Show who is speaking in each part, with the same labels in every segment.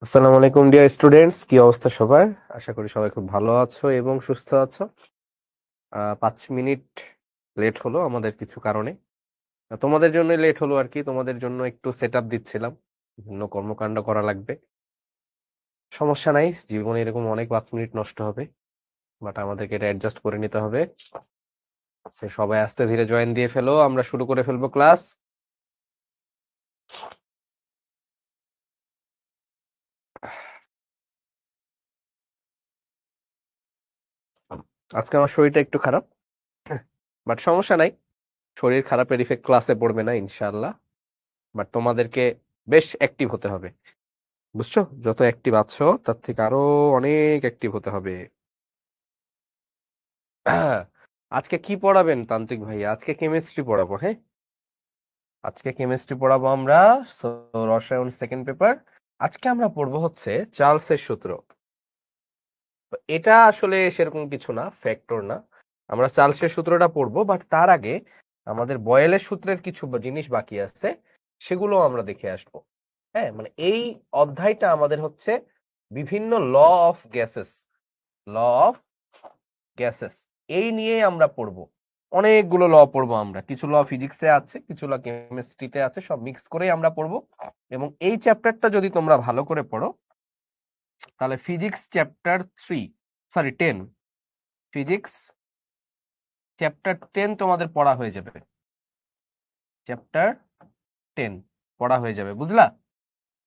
Speaker 1: আসসালামু আলাইকুম dear students, কি অবস্থা সবার? আশা করি সবাই খুব ভালো আছো এবং সুস্থ আছো। 5 মিনিট লেট হলো আমাদের কিছু কারণে। তোমাদের জন্য লেট হলো আর কি, তোমাদের জন্য একটু সেট আপ দিচ্ছিলাম, বিভিন্ন কর্মকাণ্ড করা লাগবে। সমস্যা নাই, জীবনে এরকম অনেক 5 মিনিট নষ্ট হবে, বাট আমাদেরকে এটা অ্যাডজাস্ট করে নিতে হবে। সবাই আস্তে ধীরে জয়েন দিয়ে ফেলো, আমরা শুরু করে ফেলবো ক্লাস। আজকে আমার শরীরটা একটু খারাপ, বাট সমস্যা নাই, শরীর খারাপের ইফেক্ট ক্লাসে পড়বে না ইনশাআল্লাহ। বাট তোমাদেরকে বেশ অ্যাক্টিভ হতে হবে, বুঝছো? যত অ্যাক্টিভ আছো তার থেকে আরো অনেক অ্যাক্টিভ হতে হবে। আজকে কি পড়াবেন তান্ত্রিক ভাই? আজকে কেমিস্ট্রি পড়াবো। হ্যাঁ, আজকে কেমিস্ট্রি পড়াবো আমরা। So, রসায়ন সেকেন্ড পেপার। আজকে আমরা পড়বো হচ্ছে চার্লসের সূত্র। তো এটা আসলে সেরকম কিছু না, ফ্যাক্টর না। আমরা চার্লসের সূত্রটা পড়বো, বাট তার আগে আমাদের বয়েলের সূত্রের কিছু জিনিস বাকি আছে, সেগুলো আমরা দেখে আসবো। হ্যাঁ, মানে এই অধ্যায়টা আমাদের হচ্ছে বিভিন্ন law of gases, law of gases এই নিয়ে আমরা পড়বো। অনেকগুলো ল পড়বো আমরা, কিছু ল ফিজিক্সে আছে, কিছু ল কেমিস্ট্রিতে আছে, সব মিক্স করেই আমরা পড়বো। এবং এই চ্যাপ্টারটা যদি তোমরা ভালো করে পড়ো, তাহলে ফিজিক্স চ্যাপ্টার 10, ফিজিক্স চ্যাপ্টার 10 তোমাদের পড়া হয়ে যাবে। চ্যাপ্টার 10 পড়া হয়ে যাবে, বুঝলা?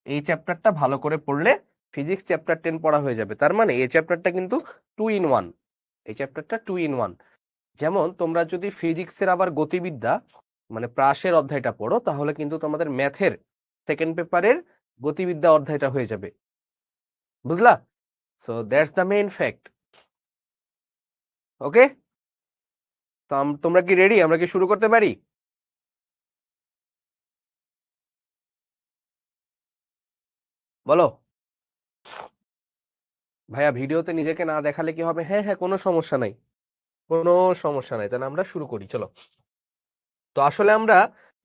Speaker 1: এই চ্যাপ্টারটা ভালো করে পড়লে ফিজিক্স চ্যাপ্টার 10 পড়া হয়ে যাবে। তার মানে এই চ্যাপ্টারটা কিন্তু 2 in 1, এই চ্যাপ্টারটা 2 in 1। যেমন তোমরা যদি ফিজিক্সের আবার গতিবিদ্যা মানে প্রাসের অধ্যায়টা পড়ো, তাহলে কিন্তু তোমাদের ম্যাথের সেকেন্ড পেপারের গতিবিদ্যা অধ্যায়টা হয়ে যাবে, বুঝলা? So that's the main fact. Okay, তো তোমরা কি রেডি? আমরা কি শুরু করতে পারি? বলো ভাইয়া, ভিডিওতে নিজেকে না দেখালে কি হবে? হ্যাঁ হ্যাঁ, কোনো সমস্যা নাই, কোনো সমস্যা নাই। তাহলে আমরা শুরু করি, চলো। তো আসলে আমরা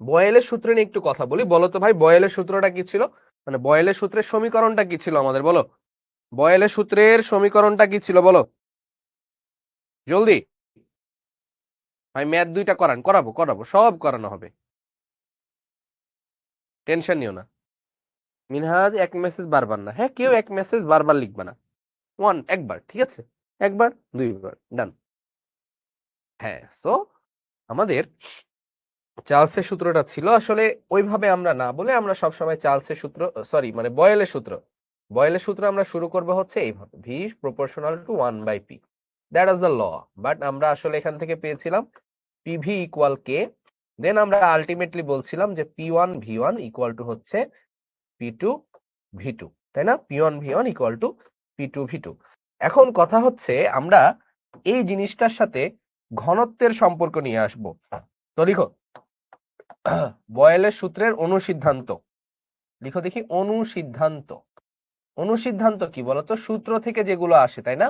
Speaker 1: বয়েলের সূত্র নিয়ে একটু কথা বলি। বলো তো ভাই, বয়েলের সূত্রটা কি ছিল? মানে বয়েলের সূত্রের সমীকরণটা কি ছিল আমাদের, বলো। বয়েলের সূত্রের সমীকরণটা কি ছিল বলো জলদি। ভাই ম্যাথ 2টা করাবো করাবো, সব করানো হবে, টেনশন নিও না। মিনহাজ এক মেসেজ বারবার না, হ্যাঁ, কেউ এক মেসেজ বারবার লিখবে না। একবার, ঠিক আছে? একবার, দুইবার, ডান। হ্যাঁ, সো আমাদের চার্লসের সূত্রটা ছিল আসলে ওইভাবে আমরা না বলে আমরা সবসময় চার্লসের সূত্র, সরি মানে বয়েলের সূত্র, বয়েলের সূত্র আমরা শুরু করবো হচ্ছে এইভাবে, V proportional to 1/p, that is the law. But আমরা আসলে এখান থেকে পেয়েছিলাম পিভি ইকুয়াল কে, দেন আমরা আলটিমেটলি বলছিলাম যে P1 V1 ইকুয়াল টু হচ্ছে P2 V2, তাই না? P1 V1 equal to P2 V2। এখন কথা হচ্ছে আমরা এই জিনিসটার সাথে ঘনত্বের সম্পর্ক নিয়ে আসব। তো লিখো বয়েলের সূত্রের অনুসিদ্ধান্ত, লিখো দেখি অনুসিদ্ধান্ত। অনুসিদ্ধান্ত কি বলতো? সূত্র থেকে যেগুলো আসে, তাই না,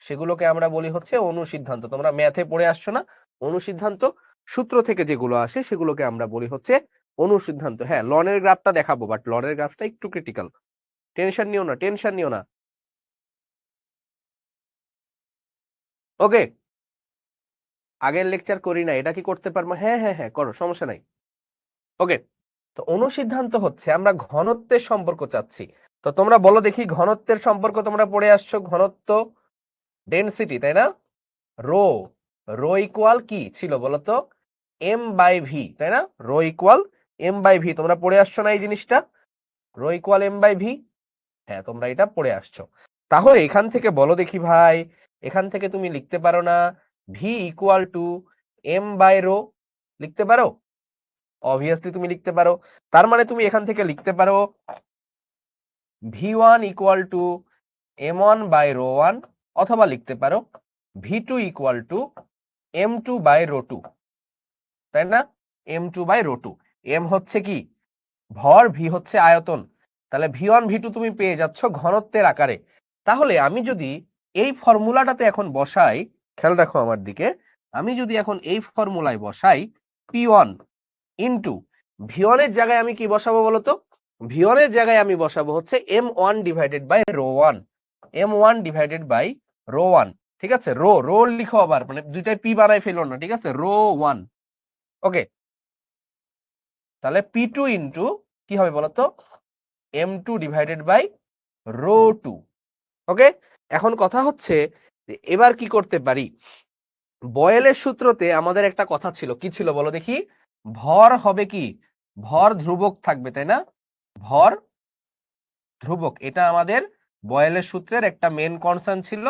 Speaker 1: সেগুলোকে আমরা বলি হচ্ছে অনুসিদ্ধান্ত। তোমরা ম্যাথে পড়ে আসছো না? অনুসিদ্ধান্ত সূত্র থেকে যেগুলো আসে সেগুলোকে আমরা বলি হচ্ছে অনুসিদ্ধান্ত। হ্যাঁ, লনের গ্রাফটা দেখাবো, বাট লনের গ্রাফটা একটু ক্রিটিক্যাল, টেনশন নিও না, টেনশন নিও না। ওকে, আগের লেকচার করি না, এটা কি করতে পারবো? হ্যাঁ হ্যাঁ হ্যাঁ, করো, সমস্যা নাই। ওকে, তো অনুসিদ্ধান্ত হচ্ছে আমরা ঘনত্বের সম্পর্ক চাচ্ছি। তো তোমরা বলো দেখি, ঘনত্বের সম্পর্ক তোমরা পড়ে আসছো, ঘনত্ব ডেনসিটি, তাই না? রো, রো ইকুয়াল কি ছিল বলতো? M/V, তাই না? রো ইকুয়াল M/V, তোমরা পড়ে আসছো না এই জিনিসটা? রো ইকুয়াল M/V, হ্যাঁ তোমরা এটা পড়ে আসছো। তাহলে এখান থেকে বলো দেখি ভাই, এখান থেকে তুমি লিখতে পারো না ভি ইকুয়াল টু M/রো? লিখতে পারো? অবভিয়াসলি তুমি লিখতে পারো। তার মানে তুমি এখান থেকে লিখতে পারো V1 ইকুয়াল টু M1/ρ1, অথবা লিখতে পারো V2 ইকুয়াল টু M2/ρ2, তাই না? M2/ρ2, M হচ্ছে কি ভর, ভি হচ্ছে আয়তন। তাহলে V1 V2 তুমি পেয়ে যাচ্ছ ঘনত্বের আকারে। তাহলে আমি যদি এই ফর্মুলাটাতে এখন বসাই, খেয়াল রাখো আমার দিকে, আমি যদি এখন এই ফর্মুলায় বসাই P1 ইন্টু V1 এর জায়গায় আমি কি বসাবো বলতো? V1 এর জায়গায় আমি বসাবো হচ্ছে M1 divided by rho 1, M1 divided by rho 1, ঠিক আছে? রো রো লিখো আবার, মানে দুইটাই পি বানাই ফেলো না, ঠিক আছে? রো 1, ওকে। তাহলে P2 ইন্টু কি হবে বলতো, M2 ডিভাইডেড বাই রো 2, ওকে। এখন কথা হচ্ছে যে এবার কি করতে পারি, বয়েলের সূত্রতে আমাদের একটা কথা ছিল, কি ছিল বলো দেখি? ভর হবে কি, ভর ধ্রুবক থাকবে, তাই না? ভর ধ্রুবক, এটা আমাদের বয়েলের সূত্রের একটা মেন কনস্ট্যান্ট ছিল।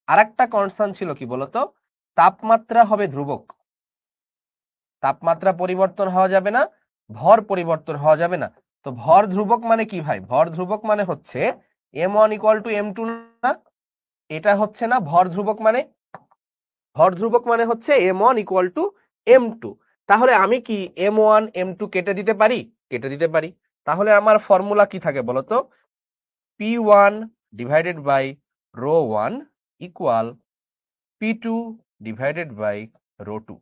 Speaker 1: আর একটা কনস্ট্যান্ট ছিল কি বলতো, তাপমাত্রা হবে ধ্রুবক, তাপমাত্রা পরিবর্তন হওয়া যাবে না, ভর পরিবর্তন হওয়া যাবে না। তো ভর ধ্রুবক মানে কি ভাই? ভর ধ্রুবক মানে হচ্ছে M1 ইকুয়াল টু M2 না? এটা হচ্ছে না ভর ধ্রুবক মানে? ভর ধ্রুবক মানে হচ্ছে M1 ইকুয়াল টু M2। তাহলে আমি কি M1 M2 কেটে দিতে পারি? কেটে দিতে পারি। তাহলে আমার ফর্মুলা কি থাকে বলতো? P1 divided by rho 1 equal P2 divided by rho 2।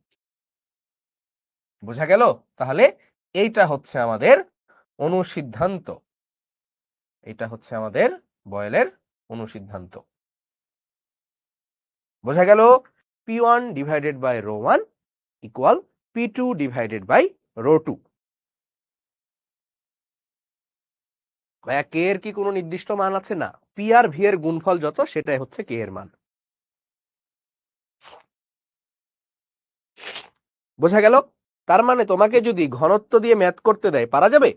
Speaker 1: বোঝা গেল? তাহলে এইটা হচ্ছে আমাদের অনুসিদ্ধান্ত, এটা হচ্ছে আমাদের বয়েলের অনুসিদ্ধান্ত। বোঝা গেল? P1 divided by rho 1 equal P2 divided by rho 2। কে এর কি কোনো নির্দিষ্ট মান আছে? না, পি আর ভি এর গুণফল যত, সেটাই হচ্ছে কে এর মান। বোঝা গেল? তার মানে তোমাকে যদি ঘনত্ব দিয়ে ম্যাথ করতে দেয়, পারা যাবে?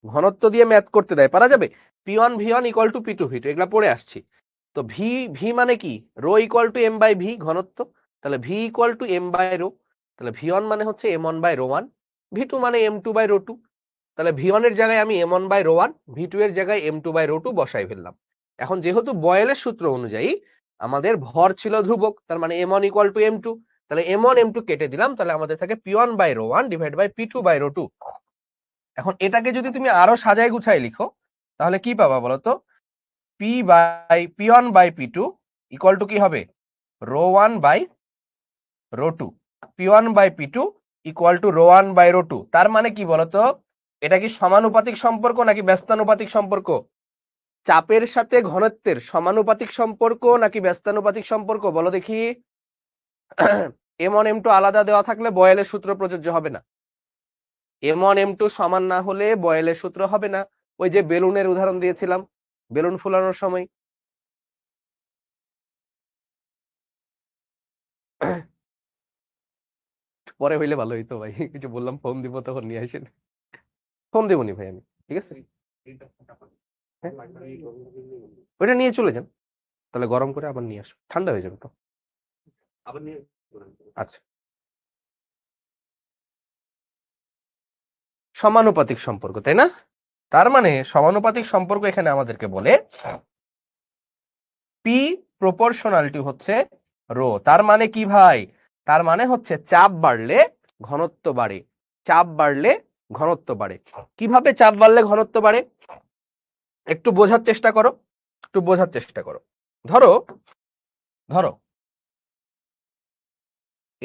Speaker 1: ঘনত্ব দিয়ে ম্যাথ করতে দেয়, পারা যাবে? P1 V1 equal to P2 V2, এগুলা পড়ে আসছি। তো ভি ভি মানে কি? Rho equal to M by V, ঘনত্ব। তাহলে V equal to M by rho. তাহলে V1 মানে হচ্ছে M1 বাই রো 1, V2 মানে M2 বাই রো 2। তাহলে V1 এর জায়গায় আমি M1 বাই রো 1, V2 এর জায়গায় M2 বাই রো 2 বসাই ফেললাম। এখন যেহেতু বয়েলের সূত্র অনুযায়ী আমাদের ভর ছিল ধ্রুবক, তার মানে M1 ইকুয়াল টু M2, তাহলে M1 M2 কেটে দিলাম, তাহলে আমাদের থাকে P1 by rho 1 divide by P2 by rho 2। এখন এটাকে যদি তুমি আরো সাজায় গুছাই লিখো, তাহলে কি পাবা বলতো? P1 by P2 equal to কি হবে? Rho 1 by rho 2। P1 by P2 equal to rho 1 by rho 2। তার মানে কি বলতো? এটা কি সমানুপাতিক সম্পর্ক নাকি ব্যস্তানুপাতিক সম্পর্ক? চাপের সাথে ঘনত্বের সমানুপাতিক সম্পর্ক নাকি ব্যস্তানুপাতিক সম্পর্ক বলো দেখি? M1 M2 আলাদা দেওয়া থাকলে বয়েলের সূত্র প্রযোজ্য হবে না। M1 M2 সমান না হলে বয়েলের সূত্র হবে না। ওই যে বেলুনের উদাহরণ দিয়েছিলাম, বেলুন ফুলানোর সময়। পরে হইলে ভালো হইতো ভাই, কিছু বললাম ফোন দিব তখন নিয়ে আসেন। ফোন দেবনি ভাই আমি, ঠিক আছে? হ্যাঁ? ওইটা নিয়ে চলে যান, তাহলে গরম করে আবার নিয়ে আসো, ঠান্ডা হয়ে যাবে তো। আচ্ছা, সমানুপাতিক সম্পর্ক, তাই না? তার মানে সমানুপাতিক সম্পর্ক এখানে আমাদেরকে বলে পি প্রপোর্শনাল টু হচ্ছে রো। তার মানে কি ভাই? তার মানে হচ্ছে চাপ বাড়লে ঘনত্ব বাড়ে, চাপ বাড়লে ঘনত্ব বাড়ে। কিভাবে চাপ বাড়লে ঘনত্ব বাড়ে একটু বোঝার চেষ্টা করো, একটু বোঝার চেষ্টা করো। ধরো ধরো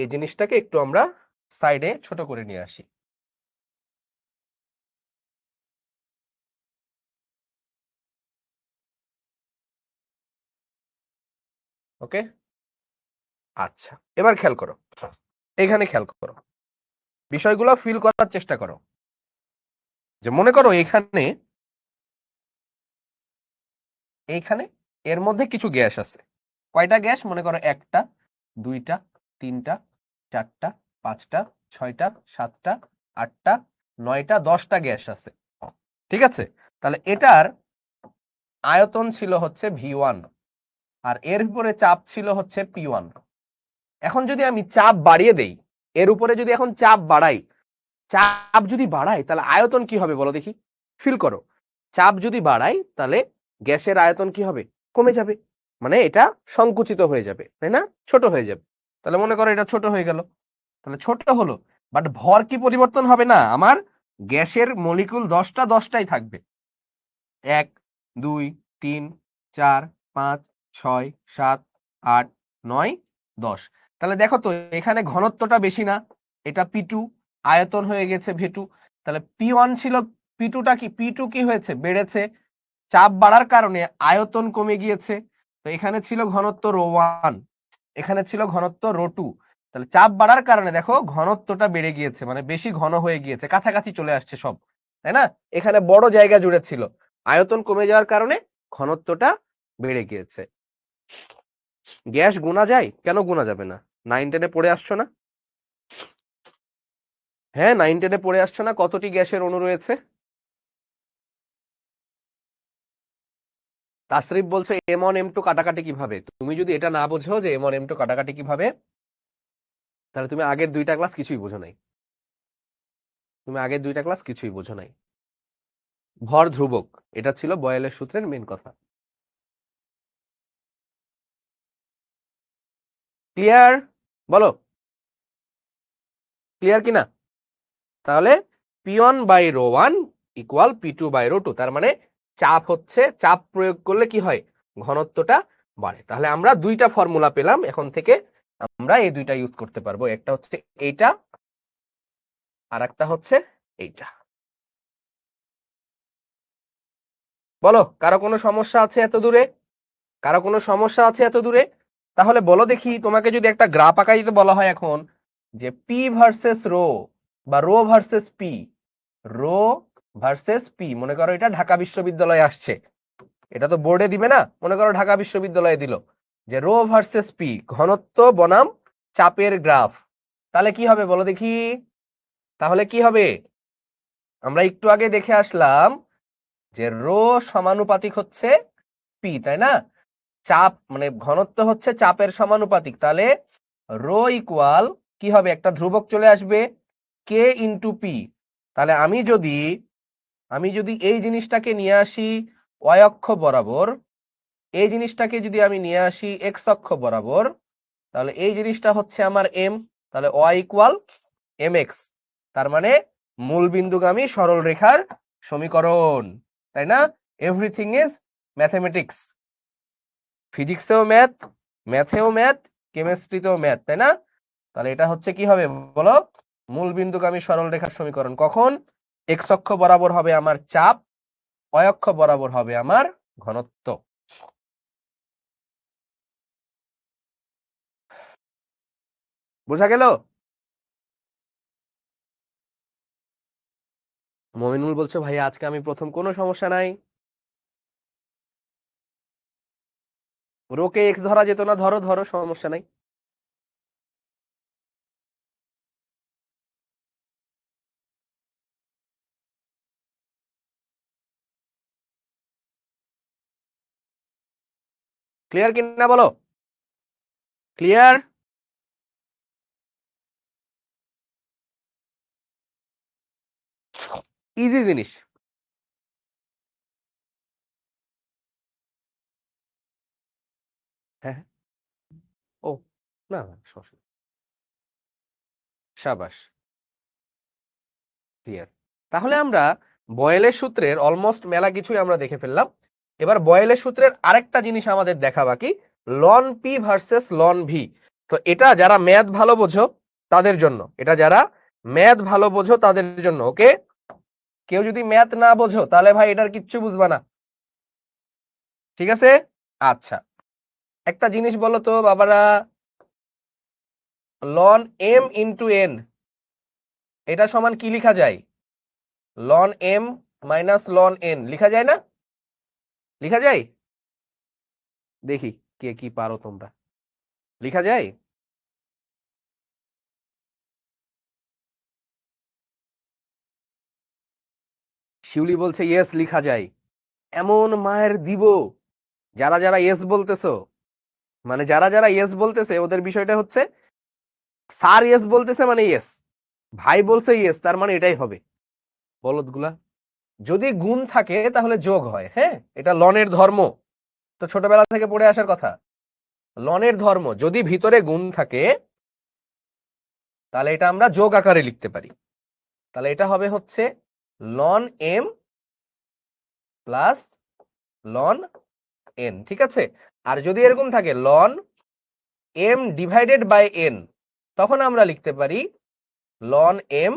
Speaker 1: এই জিনিসটাকে একটু আমরা সাইডে ছোট করে নিয়ে আসি। ওকে, আচ্ছা, এবার খেয়াল করো, এখানে খেয়াল করো, বিষয়গুলো ফিল করার চেষ্টা করো। যে মনে করো এখানে এইখানে এর মধ্যে কিছু গ্যাস আছে। কয়টা গ্যাস? মনে করো 1টা 2টা 3টা 4টা 5টা 6টা 7টা 8টা 9টা 10টা গ্যাস আছে, ঠিক আছে? তাহলে এটার আয়তন ছিল হচ্ছে V1 আর এর উপরে চাপ ছিল হচ্ছে P1। এখন যদি আমি চাপ বাড়িয়ে দেই, এর উপরে যদি এখন চাপ বাড়াই, চাপ যদি বাড়াই তাহলে আয়তন কি হবে বলো দেখি? ফিল করো, চাপ যদি বাড়াই তাহলে গ্যাসের আয়তন কি হবে? কমে যাবে, মানে এটা সংকুচিত হয়ে যাবে, তাই না? ছোট হয়ে যাবে। তাহলে মনে করো এটা ছোট হয়ে গেল, তাহলে ছোট হলো, বাট ভর কি পরিবর্তন হবে না? আমার গ্যাসের মলিকুল 10টা 10টাই থাকবে, 1 2 3 4 5 6 7 8 9 10। তাহলে দেখো তো এখানে ঘনত্বটা বেশি না, এটা P2, আয়তন হয়ে গেছে V2। তাহলে P1 ছিল P2টা কি, P2 কি হয়েছে, বেড়েছে, চাপ বাড়ার কারণে আয়তন কমে গিয়েছে। তো এখানে ছিল ঘনত্ব ρ1, এখানে ছিল ঘনত্ব ρ2, তাহলে চাপ বাড়ার কারণে দেখো ঘনত্বটা বেড়ে গিয়েছে, মানে বেশি ঘন হয়ে গিয়েছে, কাছাকাছি চলে আসছে সব, তাই না? এখানে বড় জায়গা জুড়ে ছিল, আয়তন কমে যাওয়ার কারণে ঘনত্বটা বেড়ে গিয়েছে। গ্যাস গুণা যায়? কেন গুণা যাবে না? 9-10-এ পড়ে আসছো না? হ্যাঁ, 9-10-এ পড়ে আসছো না কতটি গ্যাসের অণু রয়েছে? তাসরিফ বলছো M1 M2 কাটাকাটি কিভাবে? তুমি যদি এটা না বোঝো যে M1 M2 কাটাকাটি কিভাবে, তাহলে তুমি আগের 2টা ক্লাস কিছুই বোঝো নাই। তুমি আগের 2টা ক্লাস কিছুই বোঝো নাই। ভর ধ্রুবক, এটা ছিল বয়েলের সূত্রের মেন কথা। ক্লিয়ার? বলো ক্লিয়ার কিনা? তাহলে P1/ρ1 ইকুয়াল P2/ρ2, তার মানে চাপ হচ্ছে, চাপ প্রয়োগ করলে কি হয়, ঘনত্বটা বাড়ে। তাহলে আমরা 2টা ফর্মুলা পেলাম, এখন থেকে আমরা এই 2টা ইউজ করতে পারবো। একটা হচ্ছে এইটা, আর একটা হচ্ছে এইটা। বলো কারো কোনো সমস্যা আছে এত দূরে? কারো কোনো সমস্যা আছে এত দূরে? তাহলে বলো দেখি, তোমাকে যদি একটা গ্রাফ আঁকা দিতে বলা হয় এখন, যে পি ভার্সেস রো বা rho versus P, rho versus P, মনে করো এটা ঢাকা বিশ্ববিদ্যালয়ে আসছে, এটা তো বোর্ডে দিবে না, মনে করো ঢাকা বিশ্ববিদ্যালয়ে দিল যে রো ভার্সেস পি, ঘনত্ব বনাম চাপের গ্রাফ, তাহলে কি হবে বলো দেখি? তাহলে কি হবে? আমরা একটু আগে দেখে আসলাম যে রো সমানুপাতিক হচ্ছে পি, তাই না? চাপ মানে ঘনত্ব হচ্ছে চাপের সমানুপাতিক, তাহলে রো ইকুয়াল কি হবে, একটা ধ্রুবক চলে আসবে কে ইন্টু পি। তাহলে আমি যদি এই জিনিসটাকে নিয়ে আসি ওয়াই অক্ষ বরাবর, এই জিনিসটাকে যদি আমি নিয়ে আসি এক্স অক্ষ বরাবর, তাহলে এই জিনিসটা হচ্ছে আমার এম, তাহলে ওয়াই ইকুয়াল এম এক্স, তার মানে মূল বিন্দুগামী সরল রেখার সমীকরণ, তাই না? এভরিথিং ইজ ম্যাথমেটিক্স, ফিজিক্সেও ম্যাথ, ম্যাথেও ম্যাথ, কেমিস্ট্রিতেও ম্যাথ, তাই না? তাহলে এটা হচ্ছে কি হবে বলো, মূল বিন্দুগামী সরল রেখার সমীকরণ। কখন? এক্স অক্ষ বরাবর হবে আমার চাপ, ওয়াই অক্ষ বরাবর হবে আমার ঘনত্ব। বোঝা গেল? মমিনুল বলছো ভাইয়া আজকে আমি প্রথম, কোনো সমস্যা নাই, রোকে এক্স ধরা যেত না, ধরো ধরো, সমস্যা নাই। ক্লিয়ার কিনা বলো? ক্লিয়ার? ইজি জিনিস। হ্যাঁ হ্যাঁ। ও না না, সমস্যা নেই। সাবাস, ক্লিয়ার। তাহলে আমরা বয়েলের সূত্রের অলমোস্ট মেলা কিছুই আমরা দেখে ফেললাম। এবার বয়েলের সূত্রের আরেকটা জিনিস আমাদের দেখা বাকি, ln P versus ln V. তো এটা যারা ম্যাথ ভালো বোঝো তাদের জন্য, এটা যারা ম্যাথ ভালো বোঝো তাদের জন্য, ওকে? কেউ যদি ম্যাথ না বোঝো তাহলে ভাই এটার কিচ্ছু বুঝবা না, ঠিক আছে? আচ্ছা, একটা জিনিস বলো তো বাবারা, লন এম ইন্টু এন, এটা সমান কি লেখা যায়? Ln M minus ln N লেখা যায় না? লেখা যায়? দেখি কে কি পারো তোমরা, লেখা যায়? শিউলি বলছে ইয়েস লেখা যায়। এমন মায়ের দিব, যারা যারা ইয়েস বলতেছো, মানে যারা যারা ইয়েস বলতেছে ওদের বিষয়টা হচ্ছে, স্যার ইয়েস বলতেছে মানে ইয়েস, ভাই বলছে ইয়েস তার মানে এটাই হবে। বলদগুলা, যদি গুণ থাকে তাহলে যোগ হয়, হ্যাঁ, এটা লনের ধর্ম, তো ছোটবেলা থেকে পড়ে আসার কথা। লনের ধর্ম, যদি ভিতরে গুণ থাকে তাহলে এটা আমরা যোগ আকারে লিখতে পারি, তাহলে এটা হবে হচ্ছে ln m plus ln n, ঠিক আছে? আর যদি এরকম থাকে ln m divided by n, তখন আমরা লিখতে পারি ln M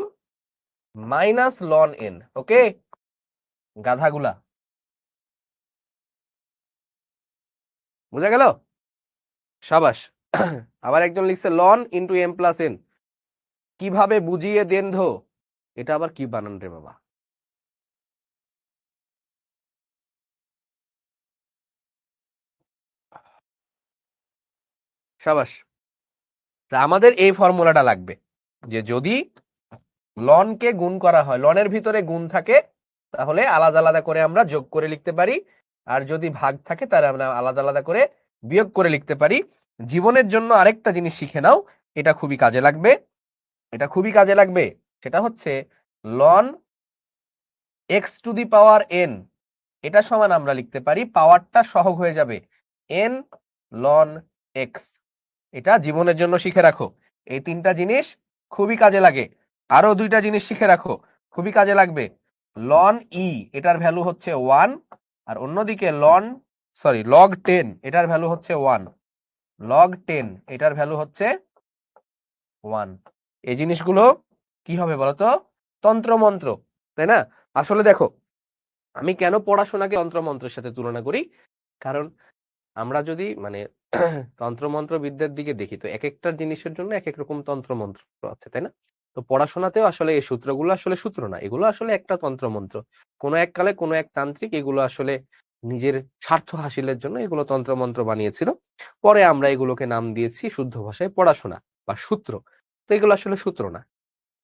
Speaker 1: minus ln n, okay? গাধাগুলা। বুঝা গেল? সাবাস। আবার একজন লিখছে ln into m plus n, কিভাবে বুঝিয়ে দেন ধো, এটা আবার কি বানান রে বাবা? সাবাস। তা আমাদের এই ফর্মুলাটা লাগবে যে যদি লনকে গুণ করা হয়, লনের ভিতরে গুণ থাকে, তাহলে আলাদা আলাদা করে আমরা যোগ করে লিখতে পারি, আর যদি ভাগ থাকে তাহলে আমরা আলাদা আলাদা করে বিয়োগ করে লিখতে পারি। জীবনের জন্য আরেকটা জিনিস শিখে নাও, এটা খুবই কাজে লাগবে, এটা খুবই কাজে লাগবে, সেটা হচ্ছে ln X to the power N, এটা সমান আমরা লিখতে পারি, পাওয়ারটা সহগ হয়ে যাবে এন লন এক্স। এটা জীবনের জন্য শিখে রাখো, এই তিনটা জিনিস খুবই কাজে লাগে। আরো দুইটা জিনিস শিখে রাখো, খুবই কাজে লাগবে। লন ই, এটার ভ্যালু হচ্ছে 1, আর অন্যদিকে লগ 10, এটার ভ্যালু হচ্ছে 1, লগ 10 এটার ভ্যালু হচ্ছে 1। এই জিনিসগুলো কি হবে বলতো? তন্ত্রমন্ত্র, তাই না? আসলে দেখো, আমি কেন পড়াশোনাকে তন্ত্রমন্ত্রের সাথে তুলনা করি, কারণ আমরা যদি মানে তন্ত্রমন্ত্র বিদ্যার দিকে দেখি, তো এক একটা জিনিসের জন্য এক এক রকম তন্ত্রমন্ত্র আছে, তাই না? তো পড়াশোনাতেও আসলে এই সূত্রগুলো আসলে সূত্র না, এগুলো আসলে একটা তন্ত্রমন্ত্র। কোনো এক কালে কোনো এক তান্ত্রিক এগুলো আসলে নিজের স্বার্থ হাসিলের জন্য এগুলো তন্ত্রমন্ত্র বানিয়েছিল, পরে আমরা এগুলোকে নাম দিয়েছি শুদ্ধ ভাষায় পড়াশোনা বা সূত্র। তো এগুলো আসলে সূত্র না।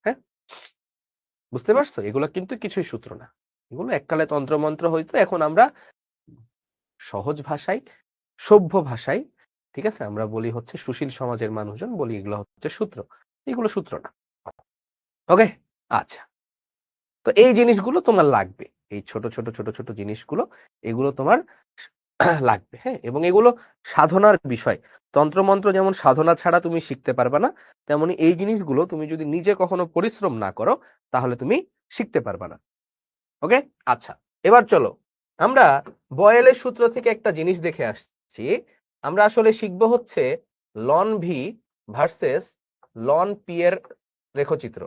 Speaker 1: হ্যাঁ, বুঝতে পারছো? এগুলো কিন্তু কিছুই সূত্র না, এগুলো এককালে তন্ত্রমন্ত্র হইতো, এখন আমরা সহজ ভাষায়, সভ্য ভাষায়, ঠিক আছে, আমরা বলি হচ্ছে সুশীল সমাজের মানুষজন বলি এগুলো হচ্ছে সূত্র, এগুলো সূত্র না। ওকে, আচ্ছা। তো এই জিনিসগুলো তোমার লাগবে, এই ছোট ছোট ছোট ছোট জিনিসগুলো, এগুলো তোমার লাগবে। হ্যাঁ, এবং এগুলো সাধনার বিষয়। তন্ত্রমন্ত্র যেমন সাধনা ছাড়া তুমি শিখতে পারবে না, তেমনি এই জিনিসগুলো তুমি যদি নিজে কখনো পরিশ্রম না করো তাহলে তুমি শিখতে পারবে না। ওকে, আচ্ছা। এবার চলো আমরা বয়েলের সূত্র থেকে একটা জিনিস দেখে আসছি। আমরা আসলে শিখবো হচ্ছে ln V versus loan P এর লেখচিত্র,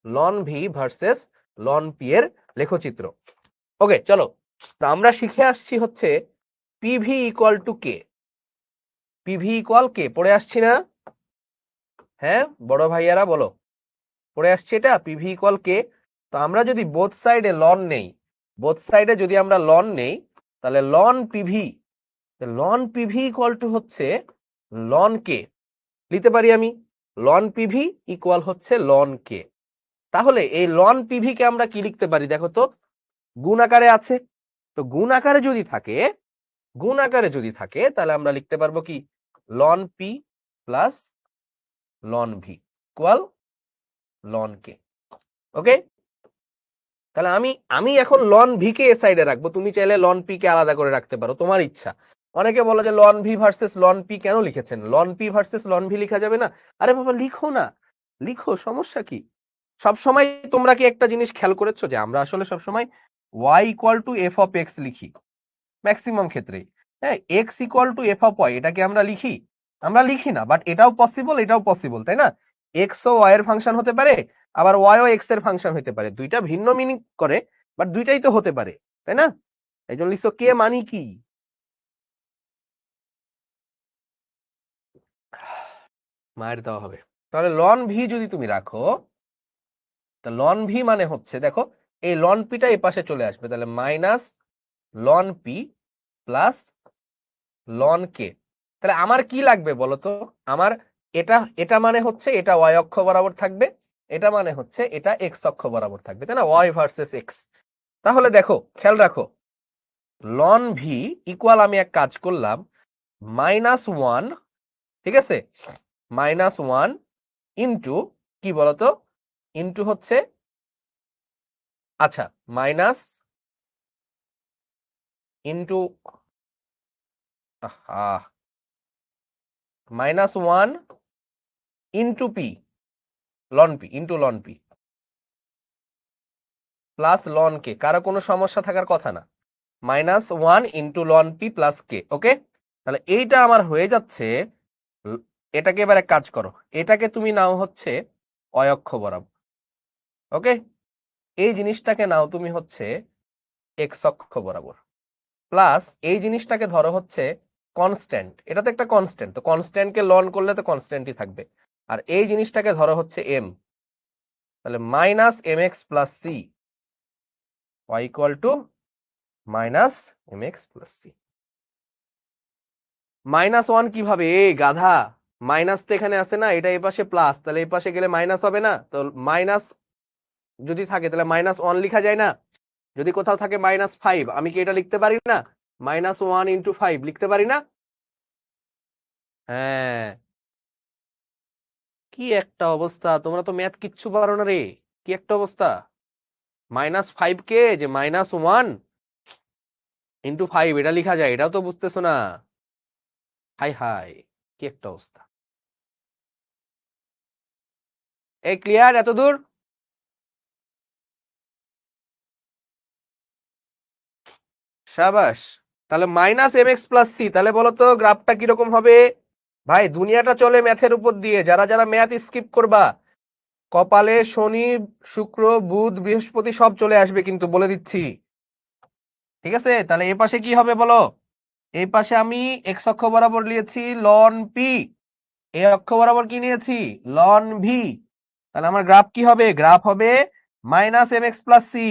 Speaker 1: ln V versus loan P এর লেখচিত্র। ওকে, চলো। তো আমরা শিখে আসছি হচ্ছে PV equal to k, PV equal k, পড়ে আসছি না? হ্যাঁ, বড় ভাইয়ারা বলো, পড়ে আসছে এটা, পিভি ইকুয়াল কে। তো আমরা যদি বোথ সাইডে লন নেই, বোথ সাইডে যদি আমরা লন নেই, তাহলে ln PV, ln PV equal to হচ্ছে লন কে, নিতে পারি আমি লন পিভি ইকুয়াল হচ্ছে লন কে। তাহলে এই লন পিভি কে আমরা কি লিখতে পারি দেখো তো? গুণ আকারে আছে, তো গুণ আকারে যদি থাকে, গুণ আকারে যদি থাকে তাহলে আমরা লিখতে পারবো কি ln p plus ln v equal ln কে। ওকে, তাহলে আমি আমি এখন লন ভি কে এ সাইডে রাখবো, তুমি চাইলে লন পি কে আলাদা করে রাখতে পারো, তোমার ইচ্ছা। অনেকে বলে যে ln V versus loan P কেন লিখেছেন, ln P versus ln V লিখা যাবে না? আরে বাবা লিখো না, লিখো, সমস্যা কি? সব সময় তোমরা কি একটা জিনিস খেয়াল করেছো যে আমরা আসলে সব সময় y equal to F of X লিখি ম্যাক্সিমাম ক্ষেত্রে? হ্যাঁ, X equal to F of Y, এটাকে আমরা লিখি? আমরা লিখি না, বাট এটাও পসিবল, এটাও পসিবল, তাই না? এক্স ও ওয়াই এর ফাংশন হতে পারে, আবার ওয়াই ও এক্স এর ফাংশন হতে পারে, দুইটা ভিন্ন মিনিং করে, বাট দুইটাই তো হতে পারে, তাই না? এই জন্য লিখছো কে মানি কি? মায়ের দেওয়া হবে। তাহলে লন ভি যদি তুমি রাখো, তা লন ভি মানে হচ্ছে দেখো, এই লন পিটা এই পাশে চলে আসবে, তাহলে minus ln p plus ln কে। তাহলে আমার কি লাগবে বলতো? আমার এটা, এটা মানে হচ্ছে এটা ওয়াই অক্ষ বরাবর থাকবে, এটা মানে হচ্ছে এটা এক্স অক্ষ বরাবর থাকবে, তাই না? Y versus X. তাহলে দেখো, খেয়াল রাখো, লন ভি ইকুয়াল, আমি এক কাজ করলাম, -1, ঠিক আছে, -1 ইন্টু কি বলতো, ইন্টু হচ্ছে, আচ্ছা, minus into, -1 into p, ln p into ln p plus ln k, কারো কোনো সমস্যা থাকার কথা না, -1 into ln p plus k. Okay, তাহলে এইটা আমার হয়ে যাচ্ছে, এটাকে এবার এক কাজ করো, এটাকে তুমি নাও হচ্ছে অয়ক্ষ বরাবর। ওকে, এই জিনিসটাকে নাও তুমি হচ্ছে এক্স অক্ষ বরাবর, প্লাস এই জিনিসটাকে ধরো হচ্ছে কনস্ট্যান্ট, এটা তো একটা কনস্ট্যান্ট, তো কনস্ট্যান্টকে লন করলে তো কনস্ট্যান্টই থাকবে, আর এই জিনিসটাকে ধরো হচ্ছে এম, তাহলে minus m x plus c y equal to minus m x plus c. Minus one কিভাবে, এই গাধা, মাইনাস তো এখানে আছে না, এটা এই পাশে প্লাস, তাহলে এই পাশে গেলে মাইনাস হবে না, তো মাইনাস যদি থাকে তাহলে মাইনাস ওয়ান লিখা যায় না, যদি কোথাও থাকে মাইনাস ফাইভ, আমি কি এটা লিখতে পারি না, মাইনাস ওয়ান ইন্টু ফাইভ লিখতে পারি না? হ্যাঁ, কি একটা অবস্থা, তোমরা তো ম্যাথ কিচ্ছু পারো না রে, কি একটা অবস্থা। মাইনাস ফাইভ কে যে মাইনাস ওয়ান ইন্টু ফাইভ এটা লিখা যায়, এটাও তো বুঝতেছো না, হাই হাই, কি একটা অবস্থা। এই ক্লিয়ার এত দূর? শাবাশ। তাহলে minus m x plus c, তাহলে বলো তো গ্রাফটা কিরকম হবে? ভাই দুনিয়াটা চলে ম্যাথের উপর দিয়ে, যারা যারা ম্যাথ স্কিপ করবা কপালে শনি শুক্র বুধ বৃহস্পতি সব চলে আসবে কিন্তু, বলে দিচ্ছি, ঠিক আছে? তাহলে এ পাশে কি হবে বলো, এই পাশে আমি এক্স অক্ষ বরাবর নিয়েছি লন পি, এ অক্ষ বরাবর কি নিয়েছি লন ভি, তাহলে আমার গ্রাফ কি হবে, গ্রাফ হবে minus m x plus c.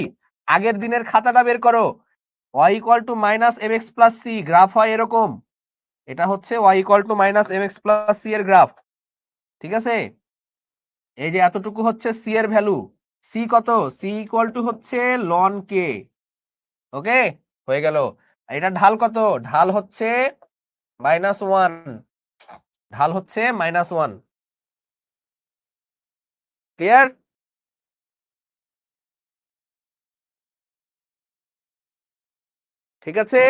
Speaker 1: আগের দিনের খাতাটা বের করো, y equal to minus m x plus c, graph হয় এরকম, এটা হচ্ছে y equal to minus m x plus c এর গ্রাফ, ঠিক আছে? এই যে এতটুকু হচ্ছে সি এর ভ্যালু, সি কত, সি ইকুয়াল টু হচ্ছে লন কে, ওকে, হয়ে গেল। এটা ঢাল কত, ঢাল হচ্ছে মাইনাস ওয়ান, ঢাল হচ্ছে মাইনাস ওয়ান, ক্লিয়ার? ঠিক আছে,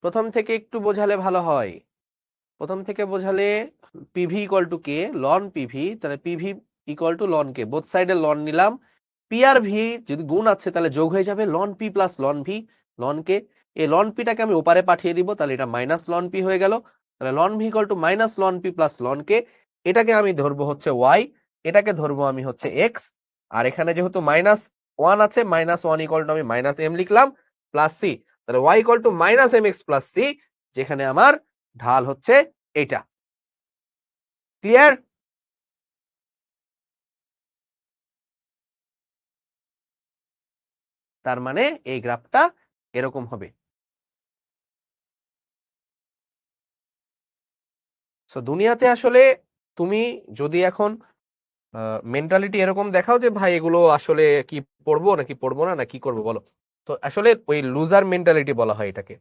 Speaker 1: প্রথম থেকে একটু বোঝালে ভালো হয়, প্রথম থেকে বোঝালে, PV equal to k ln PV, তাহলে PV equal to ln k, both সাইডে লন নিলাম, পি আর ভি যদি গুণ আছে তাহলে যোগ হয়ে যাবে ln p plus ln v, ln k, এই লন পিটাকে আমি ওপারে পাঠিয়ে দিব, তাহলে এটা মাইনাস লন পি হয়ে গেল, তাহলে ln v equal to minus ln p plus ln k, এটাকে আমি ধরবো হচ্ছে ওয়াই, এটাকে ধরবো আমি হচ্ছে এক্স, আর এখানে যেহেতু মাইনাস ওয়ান আছে, মাইনাস ওয়ান ইকুয়াল টু আমি মাইনাস এম লিখলাম প্লাস সি, তাহলে y equal to minus m x plus c, যেখানে আমার ঢাল হচ্ছে এটা, ক্লিয়ার? তার মানে এই গ্রাফটা এরকম হবে। সো দুনিয়াতে আসলে তুমি যদি এখন মেন্টালিটি এরকম দেখাও যে ভাই এগুলো আসলে কি পড়বো নাকি পড়বো না, না কি করবো বলো, তো আসলে ওই লুজার মেন্টালিটি বলা হয় এটাকে।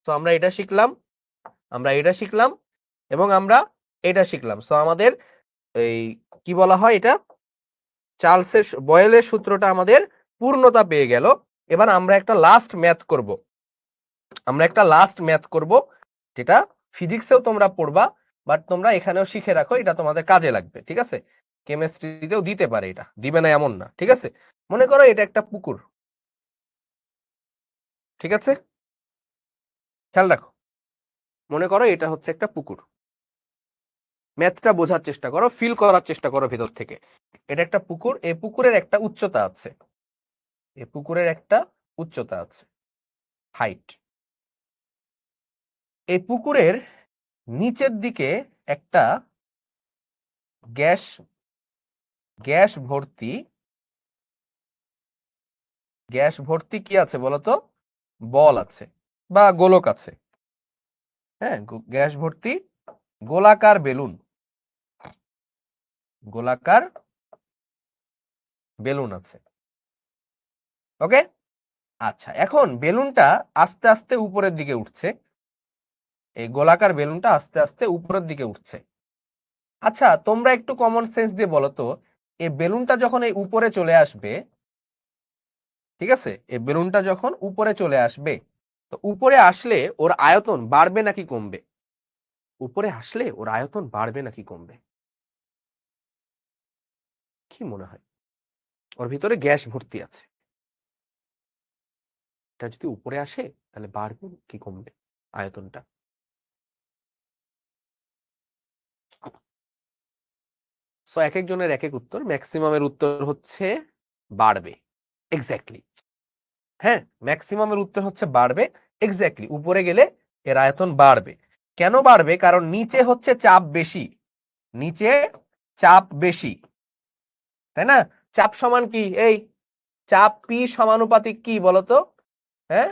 Speaker 1: তো আমরা এটা শিখলাম, আমরা এটা শিখলাম, এবং আমরা এটা শিখলাম, সো আমাদের এই কি বলা হয় এটা, চার্লসের বয়েলের সূত্রটা আমাদের পূর্ণতা পেয়ে গেল। এবার আমরা একটা লাস্ট ম্যাথ করব, আমরা একটা লাস্ট ম্যাথ করব, যেটা ফিজিক্সেও তোমরা পড়বা, বাট তোমরা এখানেও শিখে রাখো, এটা তোমাদের কাজে লাগবে, ঠিক আছে? কেমিস্ট্রিতেও দিতে পারে, এটা দিবে না এমন না, ঠিক আছে? মনে করো এটা একটা পুকুর, ঠিক আছে, খেয়াল রাখো, মনে করো এটা হচ্ছে একটা পুকুর, ম্যাথটা বোঝার চেষ্টা করো, ফিল করার চেষ্টা করো ভেতর থেকে, এটা একটা পুকুর, এই পুকুরের একটা উচ্চতা আছে, এই পুকুরের একটা উচ্চতা আছে, হাইট, এই পুকুরের নিচের দিকে একটা গ্যাস গ্যাস ভর্তি, গ্যাস ভর্তি কি আছে বলতো, বল আছে বা গোলক আছে, হ্যাঁ, গ্যাস ভর্তি গোলাকার বেলুন, গোলাকার বেলুন আছে, ওকে। আচ্ছা, এখন বেলুনটা আস্তে আস্তে উপরের দিকে উঠছে, এই গোলাকার বেলুনটা আস্তে আস্তে উপরের দিকে উঠছে। আচ্ছা, তোমরা একটু কমন সেন্স দিয়ে বলো তো, এই বেলুনটা যখন এই উপরে চলে আসবে, ঠিক আছে, এই বেলুনটা যখন উপরে চলে আসবে, তো উপরে আসলে ওর আয়তন বাড়বে নাকি কমবে, উপরে আসলে ওর আয়তন বাড়বে নাকি কমবে, কি মনে হয়? ওর ভিতরে গ্যাস ভর্তি আছে, এটা যদি উপরে আসে তাহলে বাড়বে কি কমবে আয়তনটা? সো এক একজনের এক এক উত্তর, ম্যাক্সিমামের উত্তর হচ্ছে বাড়বে, এক্স্যাক্টলি। হ্যাঁ, ম্যাক্সিমামের উত্তর হচ্ছে বাড়বে। এক্স্যাক্টলি, উপরে গেলে এর আয়তন বাড়বে। কেন বাড়বে? কারণ নিচে হচ্ছে চাপ বেশি, নিচে চাপ বেশি, তাই না? চাপ সমান কি? এই চাপ পি সমানুপাতিক কি বলতো? হ্যাঁ,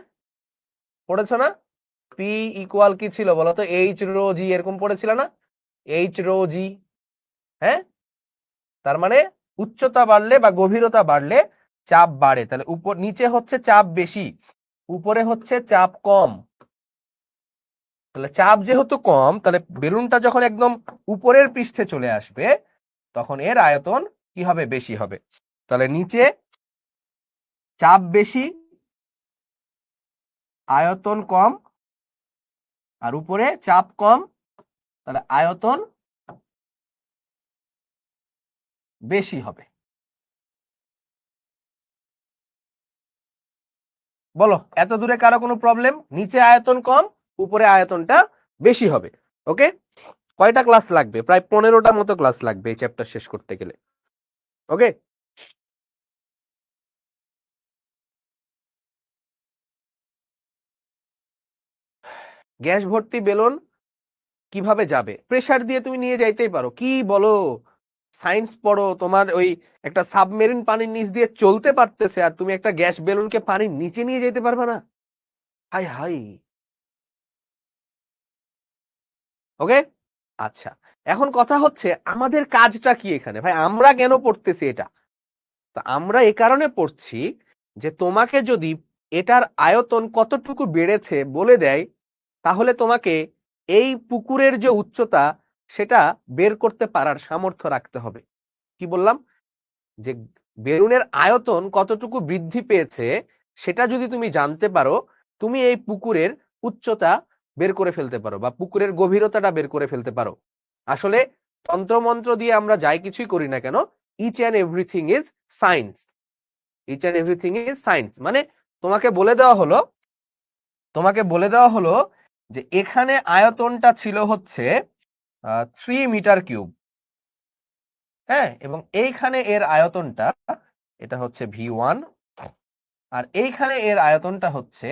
Speaker 1: পড়েছো না? পি ইকুয়াল কি ছিল বলতো? এইচ রো জি, এরকম পড়েছিল না? এইচ রো জি। হ্যাঁ, তার মানে উচ্চতা বাড়লে বা গভীরতা বাড়লে চাপ বাড়ে। তাহলে উপর নিচে হচ্ছে চাপ বেশি, উপরে হচ্ছে চাপ কম। তাহলে চাপ যেহেতু কম, তাহলে বেলুনটা যখন একদম উপরের পৃষ্ঠে চলে আসবে তখন এর আয়তন কি হবে? বেশি হবে। তাহলে নিচে চাপ বেশি, আয়তন কম, আর উপরে চাপ কম, তাহলে আয়তন বেশি হবে। বলো, এত দূরে কারো কোনো প্রবলেম? নিচে আয়তন কম, উপরে আয়তনটা বেশি হবে। ওকে, কয়টা ক্লাস লাগবে? প্রায় 15টা মতো ক্লাস লাগবে এই চ্যাপ্টার শেষ করতে গেলে। ওকে, গ্যাস ভর্তি বেলুন কিভাবে যাবে? প্রেসার দিয়ে তুমি নিয়ে যাইতেই পারো। কি বলো, সায়েন্স পড়ো, তোমার ওই একটা সাবমেরিন পানির নিচ দিয়ে চলতে পারতেছে আর তুমি একটা গ্যাস বেলুনকে পানির নিচে নিয়ে যেতে পারবে না? High high. ওকে, আচ্ছা, এখন কথা হচ্ছে আমাদের কাজটা কি এখানে? ভাই আমরা কেন পড়তেছি এটা? তো আমরা এ কারণে পড়ছি যে তোমাকে যদি এটার আয়তন কতটুকু বেড়েছে বলে দেয়, তাহলে তোমাকে এই পুকুরের যে উচ্চতা সেটা বের করতে পারার সামর্থ্য রাখতে হবে। কি বললাম? যে বেলুনের আয়তন কতটুকু বৃদ্ধি পেয়েছে সেটা যদি তুমি জানতে পারো, তুমি এই পুকুরের উচ্চতা বের করে ফেলতে পারো বা পুকুরের গভীরতাটা বের করে ফেলতে পারো। আসলে তন্ত্রমন্ত্র দিয়ে আমরা যাই কিছুই করি না কেন, each and everything is science. Each and everything is science মানে তোমাকে বলে দেওয়া হলো, তোমাকে বলে দেওয়া হলো যে এখানে আয়তনটা ছিল হচ্ছে 3 মিটার কিউব। হ্যাঁ, এবং এইখানে এর আয়তনটা, এটা হচ্ছে V1, আর এইখানে এর আয়তনটা হচ্ছে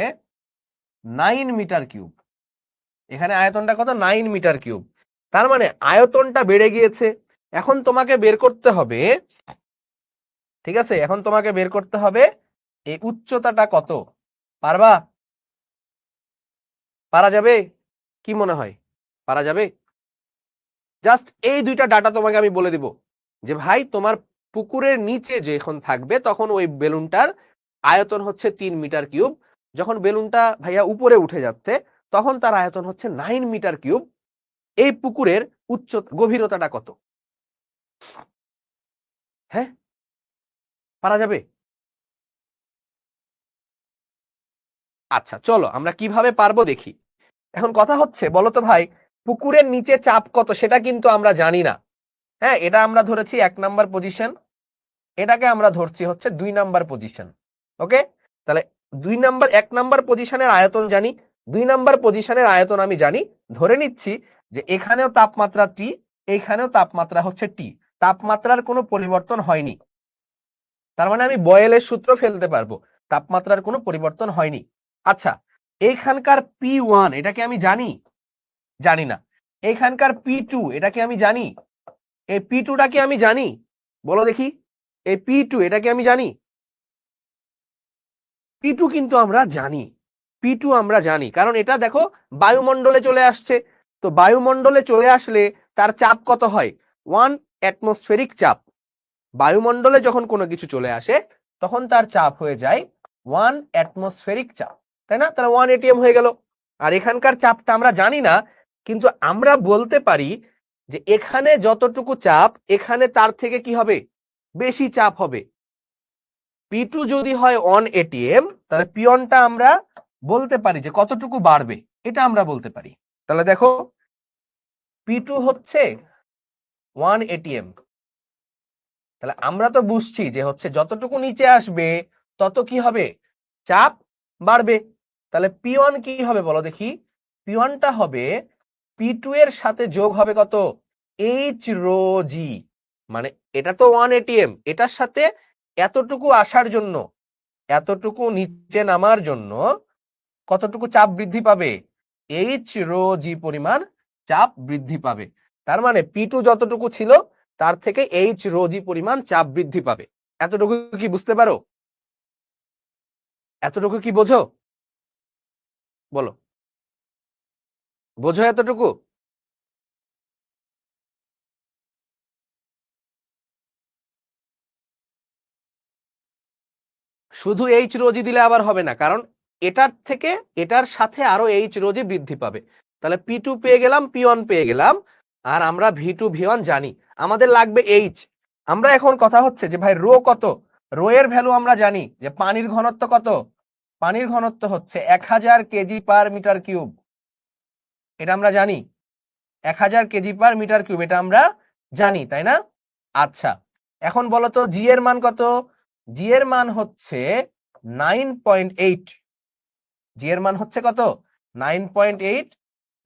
Speaker 1: 9 মিটার কিউব। এখানে আয়তনটা কত? 9 মিটার কিউব। তার মানে আয়তনটা বেড়ে গিয়েছে। এখন তোমাকে বের করতে হবে, ঠিক আছে, এখন তোমাকে বের করতে হবে এই উচ্চতাটা কত। পারবা? পারা যাবে? কি মনে হয়, পারা যাবে? জাস্ট এই দুইটা ডাটা তোমাকে আমি বলে দিব যে ভাই তোমার পুকুরের নিচে যখন থাকবে তখন ওই বেলুনটার আয়তন হচ্ছে 3 মিটার কিউব, যখন বেলুনটা ভাইয়া উপরে উঠে যাচ্ছে তখন তার আয়তন হচ্ছে 9 মিটার কিউব। এই পুকুরের গভীরতাটা কত? হ্যাঁ, পারা যাবে? আচ্ছা চলো আমরা কিভাবে পারবো দেখি। এখন কথা হচ্ছে, বলো তো ভাই, পুকুরের নিচে চাপ কত সেটা কিন্তু আমরা জানি না। হ্যাঁ, এটা আমরা ধরেছি 1 নাম্বার পজিশন, এটাকে আমরা ধরছি হচ্ছে 2 নাম্বার পজিশন। ওকে, তাহলে 1 নাম্বার পজিশনের আয়তন জানি, 2 নাম্বার পজিশনের আয়তন আমি জানি। ধরে নিচ্ছি যে এখানেও তাপমাত্রা টি, এইখানেও তাপমাত্রা হচ্ছে টি, তাপমাত্রার কোনো পরিবর্তন হয়নি। তার মানে আমি বয়েলের সূত্র ফেলতে পারবো, তাপমাত্রার কোনো পরিবর্তন হয়নি। আচ্ছা, এইখানকার P1 এটাকে আমি জানি? জানি না। এইখানকার P2 এটাকে আমি জানি? এই P2টা কি আমি জানি? বলো দেখি, এই P2 এটাকে আমি জানি? P2 কিন্তু আমরা জানি, P2 আমরা জানি, কারণ এটা দেখো বায়ুমণ্ডলে চলে আসছে। তো বায়ুমণ্ডলে চলে আসলে তার চাপ কত হয়? 1 অ্যাটমসফেরিক চাপ। বায়ুমণ্ডলে যখন কোনো কিছু চলে আসে তখন তার চাপ হয়ে যায় 1 অ্যাটমসফেরিক চাপ, তাই না? তাহলে 1 atm হয়ে গেল। আর এখানকার চাপটা আমরা জানি না, কিন্তু আমরা বলতে পারি যে এখানে যতটুকু চাপ এখানে তার থেকে কি হবে? বেশি চাপ হবে। P2 যদি হয় 1 atm, তাহলে P1 টা আমরা বলতে পারি যে কতটুকু বাড়বে, এটা আমরা বলতে পারি। তাহলে দেখো P2 হচ্ছে 1 atm, তাহলে আমরা তো বুঝছি যে হচ্ছে যতটুকু নিচে আসবে তত কি হবে? চাপ বাড়বে। তাহলে P1 কি হবে বলো দেখি? P1 টা হবে P2 এর সাথে যোগ হবে কত? H রো জি। মানে এটা তো 1 atm, এটার সাথে এতটুকু আসার জন্য এতটুকু নিচে নামার জন্য কতটুকু চাপ বৃদ্ধি পাবে? এইচ রো জি পরিমাণ চাপ বৃদ্ধি পাবে। তার মানে P2 যতটুকু ছিল তার থেকে এইচ রো জি পরিমাণ চাপ বৃদ্ধি পাবে। এতটুকু কি বুঝতে পারো? এতটুকু কি বোঝো? বলো, বোঝো এতটুকু? শুধু এইচ রোজি দিলে আবার হবে না, কারণ এটার থেকে এটার সাথে আরো এইচ রোজি বৃদ্ধি পাবে। তাহলে P2 পেয়ে গেলাম, P1 পেয়ে গেলাম, আর আমরা V2 V1 জানি। আমাদের লাগবে এইচ। আমরা এখন কথা হচ্ছে যে ভাই রো কত? রো এর ভ্যালু আমরা জানি যে পানির ঘনত্ব কত? পানির ঘনত্ব হচ্ছে 1000 কেজি পার মিটার কিউব। এটা আমরা জানি, 1000 কেজি পার মিটার কিউব, এটা আমরা জানি, তাই না? আচ্ছা, এখন বলো তো জি এর মান কত? জি এর মান হচ্ছে 9.8। জি এর মান হচ্ছে কত? 9.8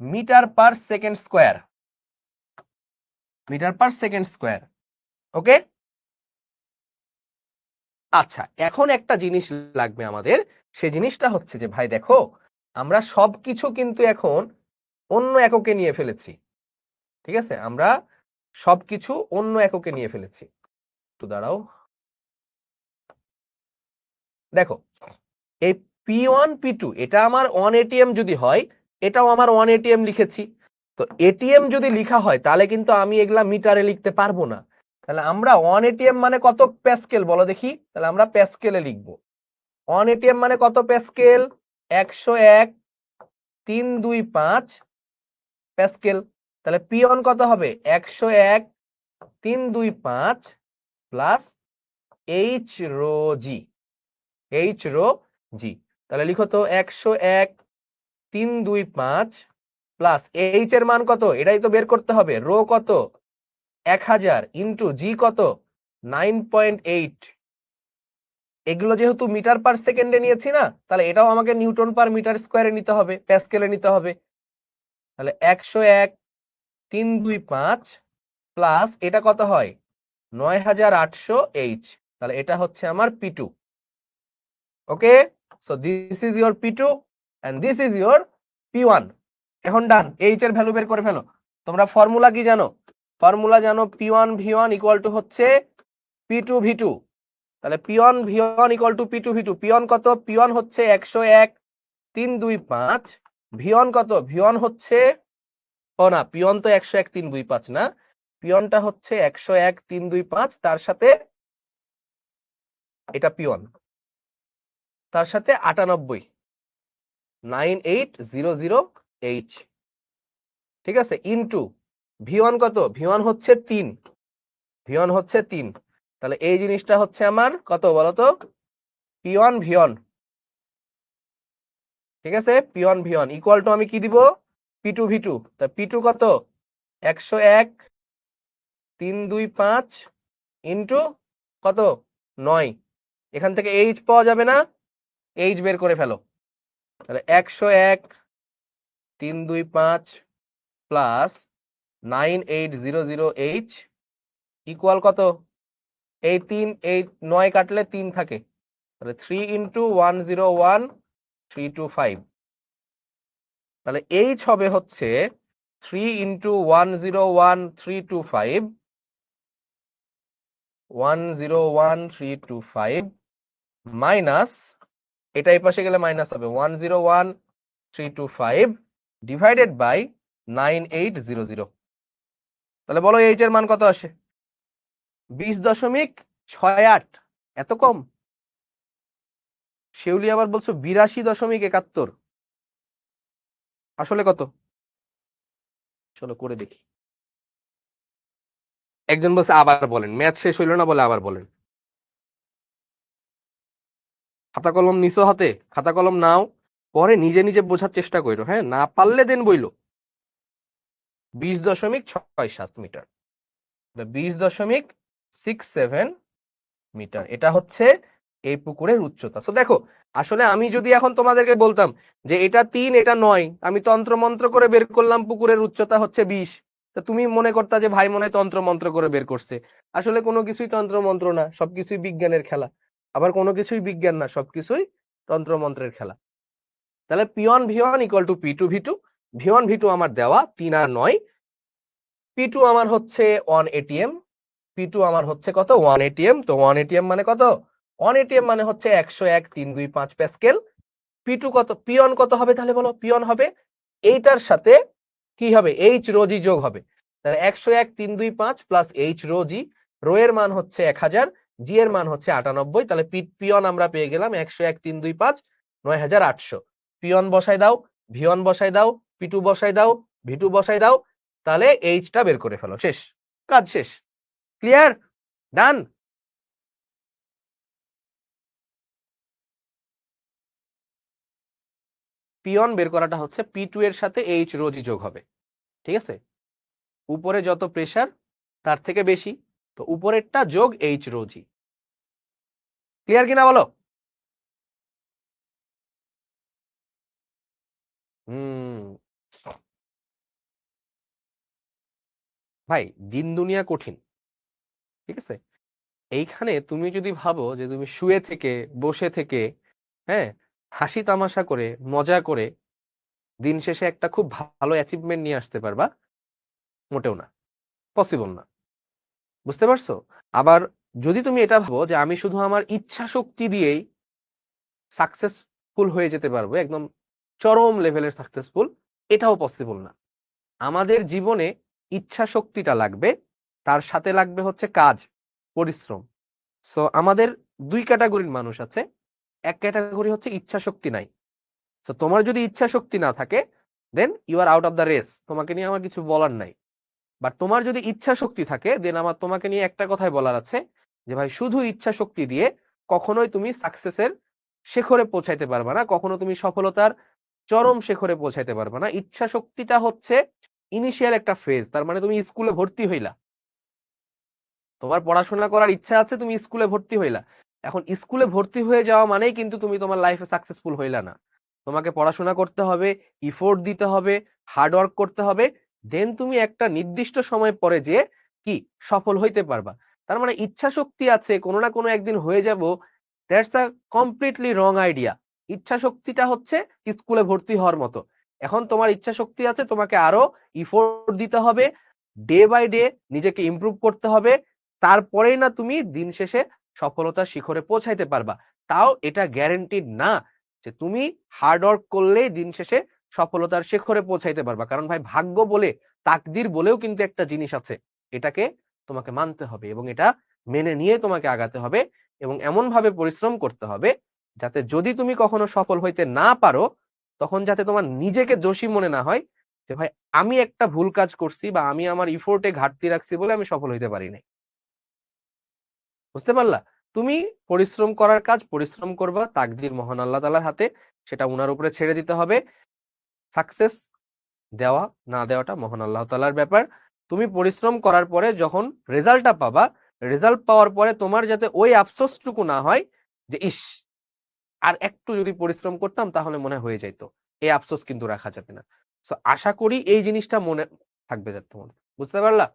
Speaker 1: metre per second square. Metre per second square. Okay, আচ্ছা, এখন একটা জিনিস লাগবে আমাদের। সেই জিনিসটা হচ্ছে যে ভাই দেখো, আমরা সবকিছু কিন্তু এখন অন্য এককে নিয়ে ফেলেছি। ঠিক আছে, আমরা সবকিছু অন্য এককে নিয়ে ফেলেছি। একটু দাঁড়াও, দেখো এই P1 P2 এটা আমার 1 ATM যদি হয়, এটাও আমার 1 ATM লিখেছি। তো এটিএম যদি লিখা হয় তাহলে কিন্তু আমি এগুলা মিটারে লিখতে পারবো না। তাহলে আমরা 1 ATM মানে কত প্যাসকেল বলো দেখি? তাহলে আমরা প্যাসকেলে লিখবো। 1 ATM মানে কত প্যাসকেল? 101.325 প্যাসকেল। তাহলে P1 কত হবে? 101.325 প্লাস এইচ রো জি। এইচ রো জি, তাহলে লিখো তো 101.325 প্লাস এইচ এর মান কত? এটাই তো বের করতে হবে। রো কত? 1000 ইন্টু জি কত? 9.8। এগুলো যেহেতু মিটার পার সেকেন্ডে নিয়েছি না, তাহলে এটাও আমাকে নিউটন পার মিটার স্কোয়ারে নিতে হবে, প্যাসকেলে নিতে হবে। তাহলে 101.325 প্লাস এটা কত হয়? 9800 এইচ। তাহলে এটা হচ্ছে আমার P2। Okay, so this is your P2 and this is your P1। এখন ডান, এইচ এর ভ্যালু বের করে ফেলো। তোমরা ফর্মুলা কি জানো? ফর্মুলা জানো, P1 V1 ইকুয়াল টু হচ্ছে P2 V2। তাহলে P1 V1 equal to P2 V2। P1 কত? P1 হচ্ছে 101.325। V1 কত? V1 হচ্ছে, ও না, P1 তো 101.325 না, P1 টা হচ্ছে 101.325, তার সাথে এটা P1, তার সাথে 98.9800H। ঠিক আছে, ইনটু V1 কত? V1 হচ্ছে 3। V1 হচ্ছে 3। তাহলে এই জিনিসটা হচ্ছে আমার কত বলতো? P1 V1। ঠিক আছে, P1 V1 ইকুয়াল টু আমি কি দিব? P2 V2। তা P2 কত? 101.325 ইন্টু কত? 9। এখান থেকে এইচ পাওয়া যাবে না? এইচ বের করে ফেলো। তাহলে 101.325 প্লাস 9800H ইকুয়াল কত? এই 3, এই 9 কাটলে 3 থাকে, তাহলে 3 ইন্টু 101.325। তাহলে এইচ হবে হচ্ছে 3 ইন্টু 101.325, 101.325 মাইনাস, এটা এই পাশে গেলে মাইনাস হবে, 101.325 ডিভাইডেড বাই 9800। তাহলে বলো এইচ এর মান কত আসে? 20.68। এত কম? শিউলি আবার বলছো 82.71। আসলে কত? চলো করে দেখি। একজন বলছে আবার বলেন, ম্যাথ শেষ হইল না বলে আবার বলেন। খাতা কলম নিছো হাতে? খাতা কলম নাও, পরে নিজে নিজে বোঝার চেষ্টা করো, হ্যাঁ, না পারলে দেন বইলো। 20.67 মিটার, 20.67 মিটার, এটা হচ্ছে এই পুকুরের উচ্চতা। তো দেখো, আসলে আমি যদি এখন তোমাদেরকে বলতাম যে এটা 3 এটা 9, আমি তন্ত্র মন্ত্র করে বের করলাম পুকুরের উচ্চতা হচ্ছে 20, তা তুমি মনে করতা যে ভাই মনে তন্ত্র মন্ত্র করে বের করছে। আসলে কোনো কিছুই তন্ত্র মন্ত্র না, সবকিছুই বিজ্ঞানের খেলা। আবার কোনো কিছুই বিজ্ঞান না, সবকিছুই তন্ত্রমন্ত্রের খেলা। তাহলে P1 V1 equal to P2 V2, V1 V2 আমার দেওয়া 3 আর 9, P2 আমার হচ্ছে 1 ATM, P2 আমার হচ্ছে কত 1 ATM, তো 1 ATM মানে কত, 1 ATM মানে হচ্ছে 101 325 প্যাসকেল। P2 কত, P1 কত হবে তাহলে বলো, P1 হবে এইটার সাথে কি হবে, H রো জি যোগ হবে, তাহলে 101 325 প্লাস H রো জি, রো এর মান হচ্ছে 1000, জি এর মান হচ্ছে 98, তাহলে P1 আমরা পেয়ে গেলাম 101 325 9800। P1 বসাই দাও, V1 বসাই দাও, P2 বসাই দাও, V2 বসাই দাও, তাহলে H টা বের করে ফেলো, শেষ, কাজ শেষ। ক্লিয়ার? ডান? P1 বের করাটা হচ্ছে P2 এর সাথে H রো জি যোগ হবে, ঠিক আছে? উপরে যত প্রেসার তার থেকে বেশি, তো উপরেরটা যোগ H রো জি। ক্লিয়ার কিনা বলো? ভাই দিন দুনিয়া কঠিন, ঠিক আছে? এইখানে তুমি যদি ভাবো যে তুমি শুয়ে থেকে বসে থেকে, হ্যাঁ, হাসি তামাশা করে মজা করে দিন শেষে একটা খুব ভালো অ্যাচিভমেন্ট নিয়ে আসতে পারবা, মোটেও না, পসিবল না। বুঝতে পারছো? আবার যদি তুমি এটা ভাবো যে আমি শুধু আমার ইচ্ছা শক্তি দিয়েই সাকসেসফুল হয়ে যেতে পারবো, একদম চরম লেভেলের সাকসেসফুল, এটাও পসিবল না। আমাদের জীবনে ইচ্ছা শক্তিটা লাগবে, তার সাথে লাগবে হচ্ছে কাজ, পরিশ্রম। সো আমাদের দুই ক্যাটাগরির মানুষ আছে, এক ক্যাটাগরি হচ্ছে ইচ্ছা শক্তি নাই। সো তোমার যদি ইচ্ছা শক্তি না থাকে, then you are out of the race, তোমাকে নিয়ে আমার কিছু বলার নাই। বাট তোমার যদি ইচ্ছা শক্তি থাকে, দেন আমার তোমাকে নিয়ে একটা কথাই বলার আছে, যে ভাই শুধু ইচ্ছা শক্তি দিয়ে কখনোই তুমি সাকসেসের শেখরে পৌঁছাইতে পারবে না, কখনো তুমি সফলতার চরম শেখরে পৌঁছাইতে পারবে না। ইচ্ছা শক্তিটা হচ্ছে ইনিশিয়াল একটা ফেজ, তার মানে তুমি স্কুলে ভর্তি হইলা, তোমার পড়াশোনা করার ইচ্ছা আছে, তুমি স্কুলে ভর্তি হইলা, এখন স্কুলে ভর্তি হয়ে যাওয়া মানেই কিন্তু তুমি তোমার লাইফে সাকসেসফুল হইলা না। তোমাকে পড়াশোনা করতে হবে, ইফোর্ট দিতে হবে, হার্ড ওয়ার্ক করতে হবে, দেন তুমি একটা নির্দিষ্ট সময় পরে যে কি সফল হইতে পারবা। তার মানে ইচ্ছা শক্তি আছে, কোনো না কোনো একদিন হয়ে যাব, that's a completely wrong idea. ইচ্ছা শক্তিটা হচ্ছে স্কুলে ভর্তি হওয়ার মতো। এখন তোমার ইচ্ছা শক্তি আছে, তোমাকে আরো ইফোর্ট দিতে হবে, ডে বাই ডে নিজেকে ইমপ্রুভ করতে হবে, তারপরেই না তুমি দিন শেষে সফলতার শিখরে পৌঁছাইতে পারবা। তাও এটা গ্যারান্টিড না যে তুমি হার্ড ওয়ার্ক করলেই দিন শেষে সফলতার শিখরে পৌঁছাইতে পারবা, কারণ ভাই ভাগ্য বলে, তাকদির বলেও কিন্তু একটা জিনিস আছে, এটাকে তোমাকে মানতে হবে এবং এটা মেনে নিয়ে তোমাকে আগাতে হবে এবং এমন ভাবে পরিশ্রম করতে হবে যাতে যদি তুমি কখনো সফল হইতে না পারো, তখন যাতে তোমার নিজেকে দোষী মনে না হয়, যে ভাই আমি একটা ভুল কাজ করছি বা আমি আমার ইফোর্টে ঘাটতি রাখছি বলে আমি সফল হইতে পারি নাই। বুঝতে পারলা? তুমি পরিশ্রম করার কাজ পরিশ্রম করবা, তাকদির মহান আল্লাহ তাআলার হাতে, সেটা উনার উপরে ছেড়ে দিতে হবে। সাকসেস দেওয়া না দেওয়াটা মহান আল্লাহ তাআলার ব্যাপার। তুমি পরিশ্রম করার পরে যখন রেজাল্টটা পাবা, রেজাল্ট পাওয়ার পরে তোমার যাতে ওই আফসোসটুকু না হয় যে ইস, আর একটু যদি পরিশ্রম করতাম তাহলে মনে হয়ে যাইত, এই আফসোস কিন্তু রাখা যাবে না। সো আশা করি এই জিনিসটা মনে থাকবে যাতে তোমার। বুঝতে পারলা?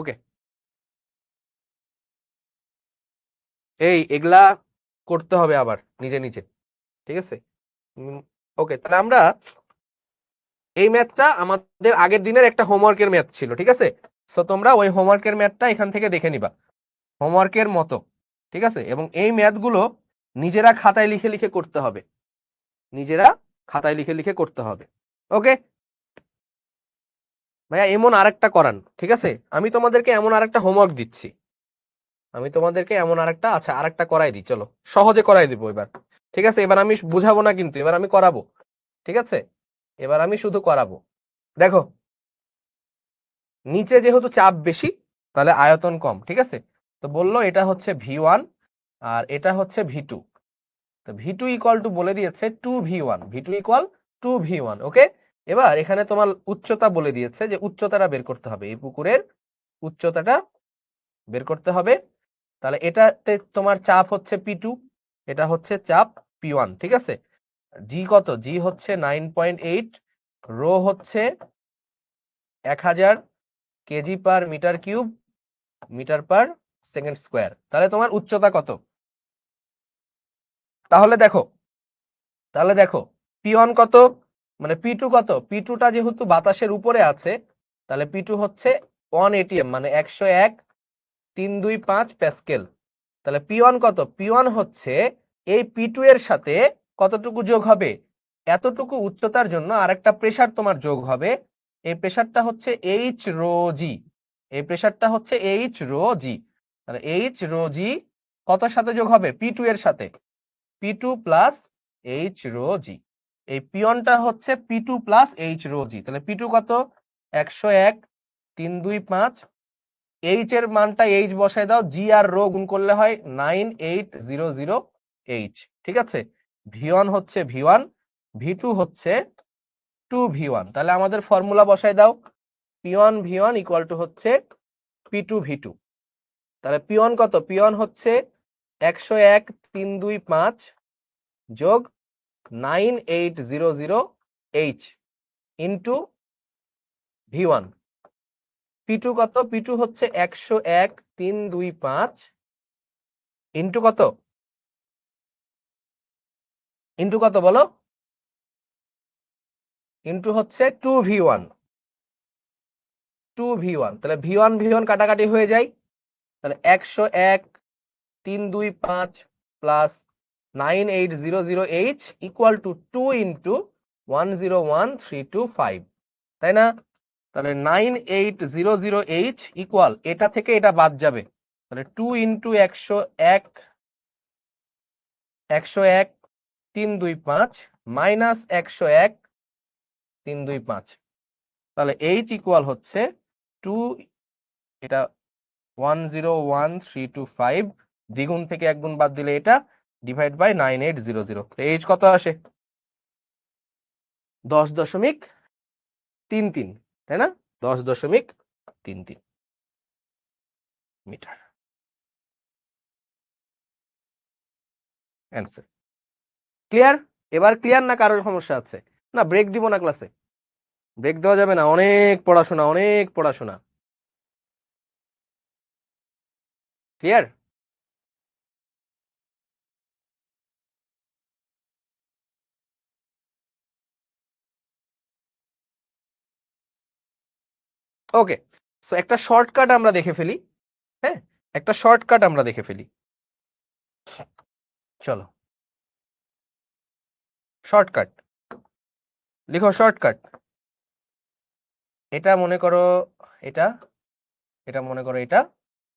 Speaker 1: ওকে, এই এগুলা করতে হবে আবার নিজে নিজে, ঠিক আছে? ওকে, তাহলে আমরা এই ম্যাথটা আমাদের আগের দিনের একটা হোমওয়ার্কের ম্যাথ ছিল, ঠিক আছে? সো তোমরা ওই হোমওয়ার্কের ম্যাথটা এখান থেকে দেখে নিবা, হোমওয়ার্কের মতো, ঠিক আছে? এবং এই ম্যাথগুলো নিজেরা খাতায় লিখে লিখে করতে হবে, নিজেরা খাতায় লিখে লিখে করতে হবে। ওকে ভাইয়া, এমন আরেকটা করান, ঠিক আছে? আমি তোমাদেরকে এমন আরেকটা হোমওয়ার্ক দিচ্ছি, আমি তোমাদেরকে এমন আরেকটা, আচ্ছা আরেকটা করাই দিই, চলো সহজে করাই দিব এবার, ঠিক আছে? এবার আমি বুঝাবো না, কিন্তু এবার আমি করাবো, ঠিক আছে? এবার আমি শুধু করাবো। দেখো, নিচে যেহেতু চাপ বেশি, তাহলে আয়তন কম, ঠিক আছে? তো বললো এটা হচ্ছে V1 আর এটা হচ্ছে V2, তো V2 ইকুয়াল টু বলে দিয়েছে 2V1, V2 ইকুয়াল 2V1। ওকে, এবার এখানে তোমার উচ্চতা বলে দিয়েছে, যে উচ্চতাটা বের করতে হবে, এই পুকুরের উচ্চতাটা বের করতে হবে। তাহলে এটাতে তোমার চাপ হচ্ছে P2, এটা হচ্ছে চাপ P1, ঠিক আছে। জি কত? জি হচ্ছে 9.8, রো হচ্ছে 1000 KG per metre cube, metre per second square. তাহলে তোমার উচ্চতা কত? তাহলে দেখো P1 কত, মানে P2 কত? P2টা যেহেতু বাতাসের উপরে আছে, তাহলে P2 হচ্ছে 1 atm, মানে 101.325 প্যাসকেল। তাহলে P1 কত? P1 হচ্ছে এই P2 এর সাথে কতটুকু যোগ হবে? এতটুকু উচ্চতার জন্য আরেকটা প্রেসার তোমার যোগ হবে। এই প্রেসারটা হচ্ছে H রো জি, এই প্রেসারটা হচ্ছে H রো জি। তাহলে H রো জি কতর সাথে যোগ হবে? P2 এর সাথে, P2 প্লাস H রো জি। এই পিয়নটা হচ্ছে P2 প্লাস H রো জি। তাহলে P2 কত? 101.325। এইচ এর মানটা এইচ বসায় দাও, জি আর রো গুণ করলে হয় 9800H, ঠিক আছে। V1 হচ্ছে V1, V2 হচ্ছে 2V1। তাহলে আমাদের ফর্মুলা বসায় দাও, P1 V1 ইকুয়াল টু হচ্ছে P2 V2। তাহলে P1 কত? P1 হচ্ছে 101.325 যোগ 9800H ইন্টু V1। P2 কত? P2 হচ্ছে 101.325 ইন্টু কত? ইন্টু কত বলো? ইন্টু হচ্ছে 2V1, 2V1। তাহলে V1 V1 কাটাকাটি হয়ে যায়, তাহলে 101.325 plus 9800H equal to 2 into 101325, তাই না? তাহলে 9800H ইকুয়াল, এটা থেকে এটা বাদ যাবে, তাহলে 2 ইন্টু 101.325 মাইনাস 101.325, তাহলে H ইকুয়াল হচ্ছে 2, এটা 101325, দ্বিগুণ থেকে এক গুণ বাদ দিলে এটা, ডিভাইড বাই 9800। H কত আসে? 10.33, তাই না? 10.33 মিটার অ্যান্সার। ক্লিয়ার? এবার ক্লিয়ার না কারোর সমস্যা আছে? না ব্রেক দিব না ক্লাসে, ব্রেক দেওয়া যাবে না, অনেক পড়াশোনা, অনেক পড়াশোনা। ক্লিয়ার? ওকে, সো একটা শর্টকাট আমরা দেখে ফেলি। হ্যাঁ, একটা শর্টকাট আমরা দেখে ফেলি, চলো। শর্টকাট লিখো, শর্টকাট। এটা মনে করো এটা, এটা মনে করো এটা,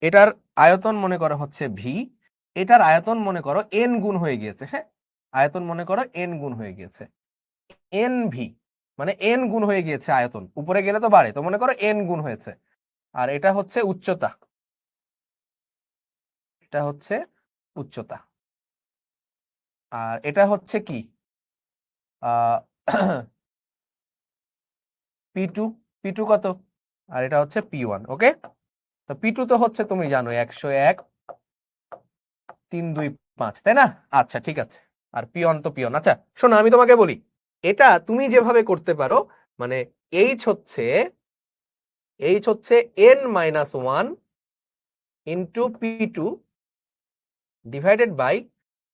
Speaker 1: এটার আয়তন মনে করো হচ্ছে ভি, এটার আয়তন মনে করো এন গুণ হয়ে গিয়েছে। হ্যাঁ, আয়তন মনে করো এন গুণ হয়ে গিয়েছে, এন ভি, মানে এন গুণ হয়ে গিয়েছে আয়তন, উপরে গেলে তো বাড়ে, তো মনে করো এন গুণ হয়েছে। আর এটা হচ্ছে উচ্চতা, এটা হচ্ছে উচ্চতা, আর এটা হচ্ছে কি P2, P2 কত? আর এটা হচ্ছে P1। ওকে, তো P2 তো হচ্ছে তুমি জানো 101.325, তাই না? আচ্ছা ঠিক আছে, আর P1 তো P1। আচ্ছা শোনো, আমি তোমাকে বলি, এটা তুমি যেভাবে করতে পারো, মানে H হচ্ছে n-1 into P2 divided by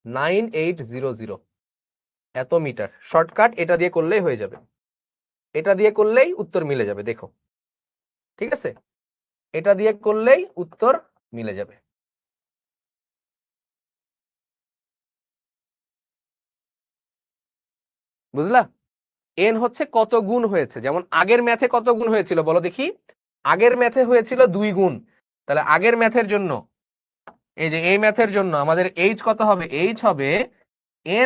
Speaker 1: 9800 এত মিটার। শর্টকাট এটা দিয়ে করলেই হয়ে যাবে, এটা দিয়ে করলেই উত্তর মিলে যাবে, দেখো ঠিক আছে, এটা দিয়ে করলেই উত্তর মিলে যাবে। বুঝলা? এন হচ্ছে কত গুণ হয়েছে, যেমন আগের ম্যাথে কত গুণ হয়েছিল বলো দেখি? আগের ম্যাথে হয়েছিল 2 গুণ, তাহলে আগের ম্যাথের জন্য, এই যে এই ম্যাথের জন্য আমাদের H কত হবে? H হবে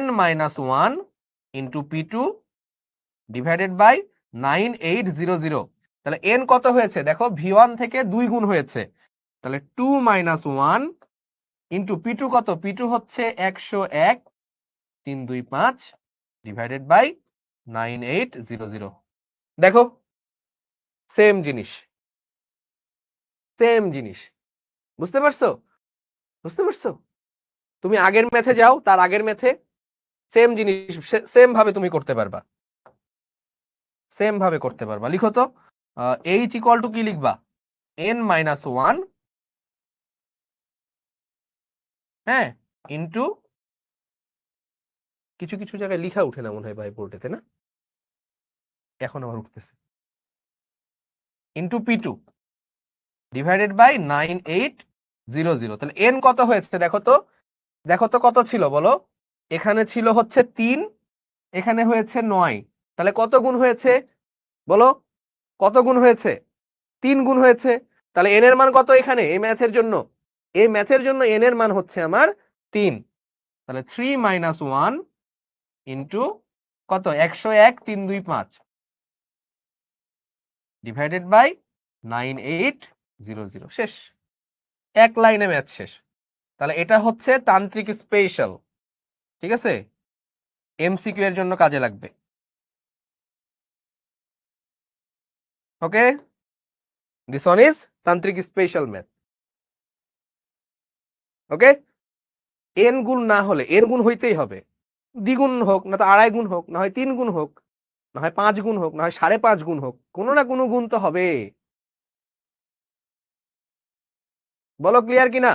Speaker 1: n-1 into P2 divided by 9800। তাহলে n কত হয়েছে দেখো, V1 থেকে 2 গুণ হয়েছে, তাহলে 2 - 1 ইন্টু P2 কত? P2 হচ্ছে 101.325 ডিভাইডেড বাই 9800। দেখো সেম জিনিস, সেম জিনিস, বুঝতে পারছো? বুঝতে পারছো? তুমি আগের ম্যাথে যাও, তার আগের ম্যাথে সেম জিনিস সেম ভাবে তুমি করতে পারবা, সেম ভাবে করতে পারবা। লিখো তো, এইচ ইকুয়াল টু কি লিখবা, n-1, হ্যাঁ, ইন্টু, কিছু কিছু জায়গায় লিখা উঠে না মনে হয় ভাই বোর্ডেতে, না এখন আবার উঠতেছে, ইন্টু P2 ডিভাইডেড বাই 9800। তাহলে n কত হয়েছে দেখো তো, দেখো তো কত ছিল বলো, এখানে ছিল হচ্ছে 3, এখানে হয়েছে 9, তাহলে কত গুণ হয়েছে বলো, কত গুণ হয়েছে, 3 গুণ হয়েছে। তাহলে n এর মান কত এখানে, এই ম্যাথের জন্য, এই ম্যাথের জন্য n এর মান হচ্ছে আমার 3। তাহলে 3 - 1 ইন্টু কত, 101, 3 2 5 ডিভাইডেড বাই 9800, শেষ, এক লাইনে ম্যাথ শেষ। তাহলে এটা হচ্ছে তান্ত্রিক স্পেশাল, ঠিক আছে, এমসিকিউ এর জন্য কাজে লাগবে। ওকে, দিস ওয়ান ইজ তান্ত্রিক স্পেশাল ম্যাথ। ওকে, এন গুণ না হলে, এন গুণ হইতেই হবে, দ্বিগুণ হোক, না তো আড়াই গুণ হোক, না হয় 3 গুণ হোক, না হয় 5 গুণ হোক, না হয় 5.5 গুণ হোক, কোনো না কোনো গুণ তো হবে। বলো ক্লিয়ার কিনা?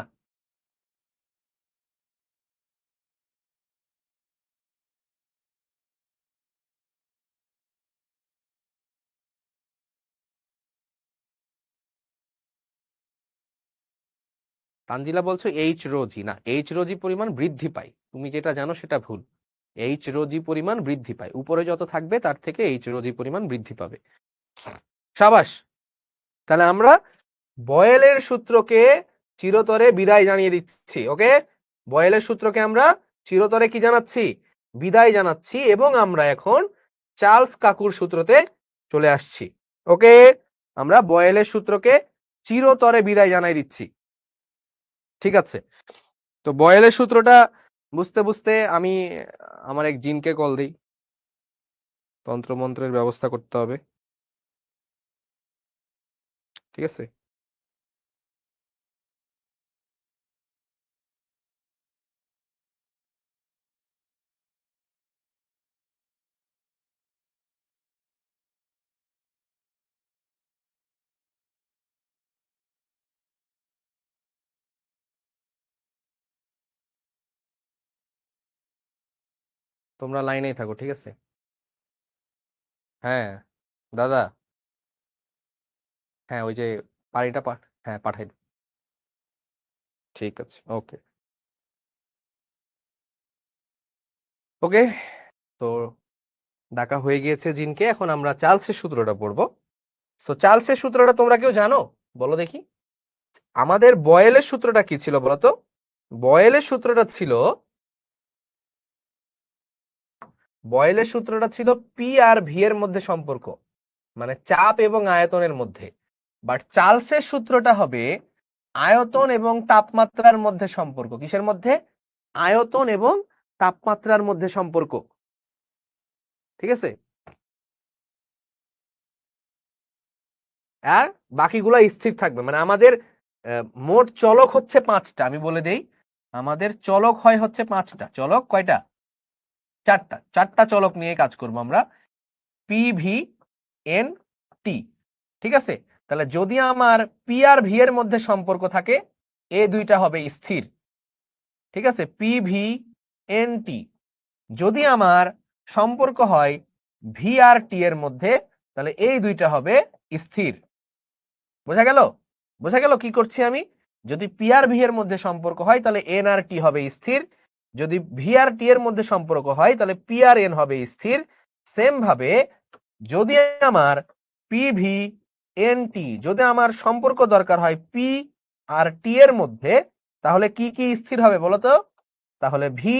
Speaker 1: তানজিলা বলছো এইচ রোজি, না এইচ রোজি পরিমাণ বৃদ্ধি পায়, তুমি যেটা জানো সেটা ভুল। এইচ রোজি পরিমাণ বৃদ্ধি পায়, উপরে যত থাকবে তার থেকে এইচ রোজি পরিমাণ বৃদ্ধি পাবে। সাবাস। তাহলে আমরা বয়েলের সূত্রকে চিরতরে বিদায় জানিয়ে দিচ্ছি। ওকে, বয়েলের সূত্রকে আমরা চিরতরে কি জানাচ্ছি, বিদায় জানাচ্ছি, এবং আমরা এখন চার্লস কাকুর সূত্রতে চলে আসছি। ওকে, আমরা বয়েলের সূত্রকে চিরতরে বিদায় জানাই দিচ্ছি। ঠিক আছে, তো বয়েলের সূত্রটা বুঝতে বুঝতে আমি আমার এক জিনকে কল দিই, তন্ত্রমন্ত্রের ব্যবস্থা করতে হবে। ঠিক আছে, তোমরা লাইনেই থাকো, ঠিক আছে। হ্যাঁ দাদা, হ্যাঁ ওই যে পানিটা হ্যাঁ পাঠাই দিও। ঠিক আছে, ওকে। ওকে, তো ডাকা হয়ে গিয়েছে জিনকে, এখন আমরা চার্লসের সূত্রটা পড়বো। সো চার্লসের সূত্রটা তোমরা কেউ জানো, বলো দেখি। আমাদের বয়েলের সূত্রটা কি ছিল বলতো, বয়েলের সূত্রটা ছিল, বয়েলের সূত্রটা ছিল পি আর ভি এর মধ্যে সম্পর্ক, মানে চাপ এবং আয়তনের মধ্যে। বাট চার্লসের সূত্রটা হবে আয়তন এবং তাপমাত্রার মধ্যে সম্পর্ক। কিসের মধ্যে, আয়তন এবং তাপমাত্রার মধ্যে সম্পর্ক। ঠিক আছে, আর বাকিগুলো স্থির থাকবে, মানে আমাদের মোট চলক হচ্ছে 5টা, আমি বলে দেই, আমাদের চলক হয় হচ্ছে 5টা, চলক কয়টা, 4টা, 4টা চলক নিয়ে কাজ করব আমরা, পি ভি এন টি। ঠিক আছে, তাহলে যদি আমার পি আর ভি এর মধ্যে সম্পর্ক থাকে, এ দুইটা হবে স্থির। ঠিক আছে, পি ভি এন টি। যদি আমার সম্পর্ক হয় ভি আর টি এর মধ্যে, তাহলে এই দুইটা হবে স্থির। বোঝা গেল, বোঝা গেল কি করছি আমি, যদি পি আর ভি এর মধ্যে সম্পর্ক হয় তাহলে এন আর টি হবে স্থির, যদি ভি আর টি এর মধ্যে সম্পর্ক হয় তাহলে পি আর এন হবে স্থির। সেম ভাবে যদি আমার পি ভি এন টি, যদি আমার সম্পর্ক দরকার হয় পি আর টি এর মধ্যে, তাহলে কি কি স্থির হবে বলতো, তাহলে ভি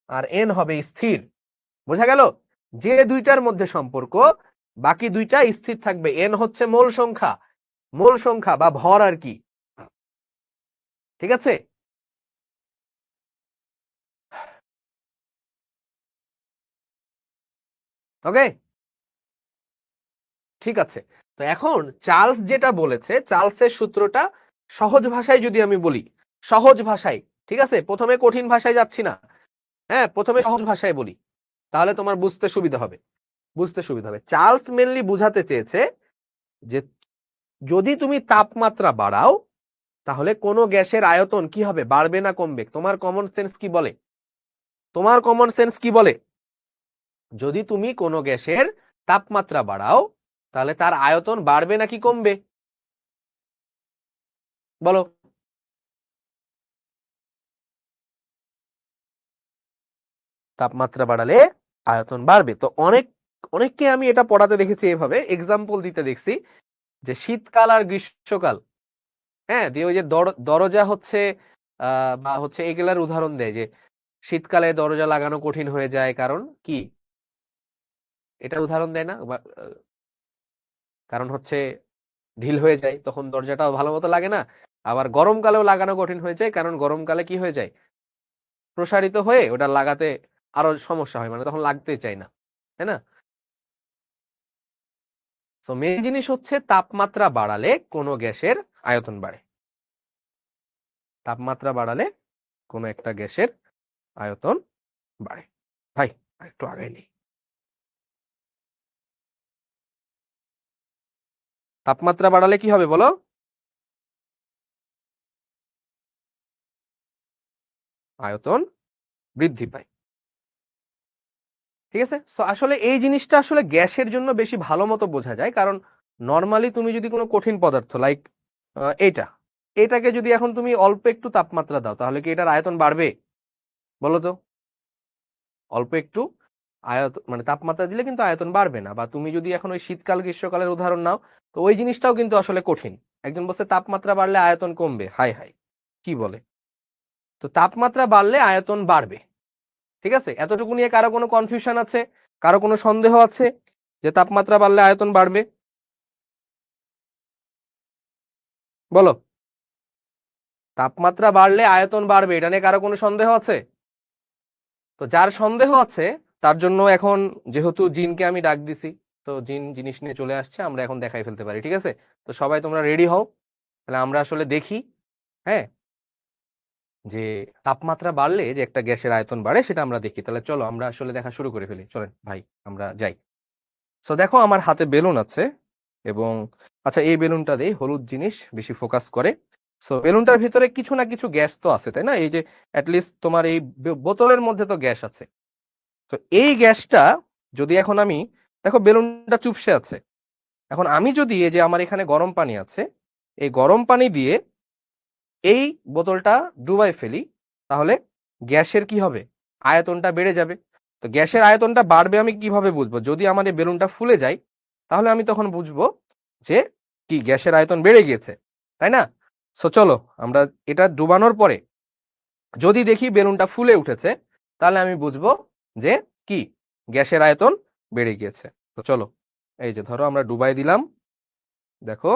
Speaker 1: আর এন হবে স্থির। বোঝা গেল, যে দুইটার মধ্যে সম্পর্ক, বাকি দুইটা স্থির থাকবে। এন হচ্ছে মূল সংখ্যা, মূল সংখ্যা বা ভর আর কি। ঠিক আছে, ওকে, ঠিক আছে। তো এখন চার্লস যেটা বলেছে, চার্লসের সূত্রটা সহজ ভাষায় যদি আমি বলি, সহজ ভাষায় ঠিক আছে, প্রথমে কঠিন ভাষায় যাচ্ছি না, হ্যাঁ, প্রথমে সহজ ভাষায় বলি, তাহলে তোমার বুঝতে সুবিধা হবে। চার্লস মেনলি বুঝাতে চেয়েছে যে যদি তুমি তাপমাত্রা বাড়াও তাহলে কোনো গ্যাসের আয়তন কি হবে, বাড়বে না কমবে? তোমার কমন সেন্স কি বলে? যদি তুমি কোনো গ্যাসের তাপমাত্রা বাড়াও তাহলে তার আয়তন বাড়বে নাকি কমবে? বলো। তাপমাত্রা বাড়ালে আয়তন বাড়বে। তো অনেককে আমি এটা পড়াতে দেখেছি, এভাবে এক্সাম্পল দিতে দেখছি যে শীতকাল আর গ্রীষ্মকাল, হ্যাঁ, দিয়ে ওই যে দরজা হচ্ছে বা হচ্ছে এগুলার উদাহরণ দেয় যে শীতকালে দরজা লাগানো কঠিন হয়ে যায়, কারণ কি? এটা উদাহরণ দেয় না? কারণ হচ্ছে ঢিল হয়ে যায়, তখন দরজাটাও ভালো মতো লাগে না। আবার গরমকালেও লাগানো কঠিন হয়ে যায়, কারণ গরমকালে কি হয়ে যায়, প্রসারিত হয়ে ওটা লাগাতে আরো সমস্যা হয়, মানে তখন লাগতে চায় না, তাই না? তো মেন জিনিস হচ্ছে তাপমাত্রা বাড়ালে কোনো গ্যাসের আয়তন বাড়ে। তাপমাত্রা বাড়ালে কোনো একটা গ্যাসের আয়তন বাড়ে। ভাই একটু আগাই নেই। তাপমাত্রা বাড়ালে কি হবে বলো? আয়তন বৃদ্ধি পায়। ঠিক আছে, সো আসলে এই জিনিসটা আসলে গ্যাসের জন্য বেশি ভালো মতো বোঝা যায়, কারণ নর্মালি তুমি যদি কোনো কঠিন পদার্থ লাইক এটাকে যদি এখন তুমি অল্প একটু তাপমাত্রা দাও তাহলে কি এটার আয়তন বাড়বে? বলো তো। অল্প একটু মানে তাপমাত্রা দিলে কিন্তু আয়তন বাড়বে না। বা তুমি যদি এখন ওই শীতকাল গ্রীষ্মকালের উদাহরণ নাও, তো ওই জিনিসটাও কিন্তু আসলে কঠিন। একজন বলছে তাপমাত্রা বাড়লে আয়তন কমবে, হাই হাই কি বলে? তো তাপমাত্রা বাড়লে আয়তন বাড়বে। ঠিক আছে, এতটুকু নিয়ে কারো কোনো কনফিউশন আছে? কারো কোনো সন্দেহ আছে যে তাপমাত্রা বাড়লে আয়তন বাড়বে? বলো। তাপমাত্রা বাড়লে আয়তন বাড়বে, এটা নিয়ে কারো কোনো সন্দেহ আছে? তো যার সন্দেহ আছে তার জন্য এখন, যেহেতু জিনকে আমি ডাক দিছি, তো জিন জিনিস নিয়ে চলে আসছে, আমরা এখন দেখাই ফেলতে পারি। ঠিক আছে, তো সবাই তোমরা রেডি হও, তাহলে আমরা আসলে দেখি, হ্যাঁ, যে তাপমাত্রা বাড়লে যে একটা গ্যাসের আয়তন বাড়ে সেটা আমরা দেখি। তাহলে চলো আমরা আসলে দেখা শুরু করে ফেলি, চলেন ভাই আমরা যাই। সো দেখো আমার হাতে বেলুন আছে, এবং আচ্ছা এই বেলুনটা দেই, হলুদ জিনিস বেশি ফোকাস করে। সো বেলুনটার ভিতরে কিছু না কিছু গ্যাস তো আছে, তাই না? এই যে অ্যাটলিস্ট তোমার এই বোতলের মধ্যে তো গ্যাস আছে। তো এই গ্যাসটা যদি এখন আমি, দেখো বেলুনটা চুপসে আছে, এখন আমি যদি এই যে আমার এখানে গরম পানি আছে, এই গরম পানি দিয়ে এই বোতলটা ডুবাই ফেলি, তাহলে গ্যাসের কি হবে, আয়তনটা বেড়ে যাবে। তো গ্যাসের আয়তনটা বাড়বে আমি কিভাবে বুঝবো? যদি আমার এই বেলুনটা ফুলে যায় তাহলে আমি তখন বুঝবো যে কি গ্যাসের আয়তন বেড়ে গিয়েছে, তাই না? সো চলো আমরা এটা ডুবানোর পরে যদি দেখি বেলুনটা ফুলে উঠেছে, তাহলে আমি বুঝবো যে কি গ্যাসের আয়তন বেড়ে গিয়েছে। তো চলো, এই যে ধরো আমরা ডুবাই দিলাম, দেখো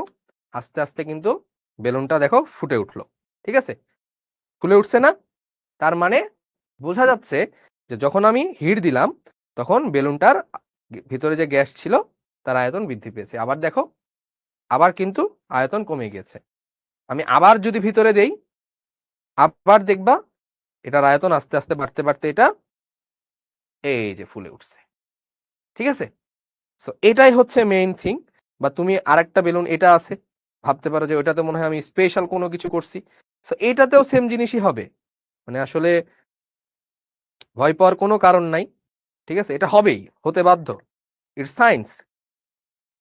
Speaker 1: আস্তে আস্তে কিন্তু বেলুনটা দেখো ফুটে উঠলো। ঠিক আছে, ফুলে উঠছে না? তার মানে বোঝা যাচ্ছে যে যখন আমি হিট দিলাম তখন বেলুনটার ভিতরে যে গ্যাস ছিল তার আয়তন বৃদ্ধি পেয়েছে। আবার দেখো, আবার কিন্তু আয়তন কমে গিয়েছে। আমি আবার যদি ভিতরে দেই, আবার দেখবা এটার আয়তন আস্তে আস্তে বাড়তে বাড়তে এটা এই যে ফুলে উঠছে। ঠিক আছে, সো এটাই হচ্ছে মেইন থিং। বা তুমি আরেকটা বেলুন এটা আছে, ভাবতে পারো যে ওইটাতে মনে হয় আমি স্পেশাল কোনো কিছু করছি। সো এটাতেও সেম জিনিসই হবে, মানে আসলে ভয় পাওয়ার কোনো কারণ নাই। ঠিক আছে, এটা হবেই, হতে বাধ্য, ইটস সায়েন্স।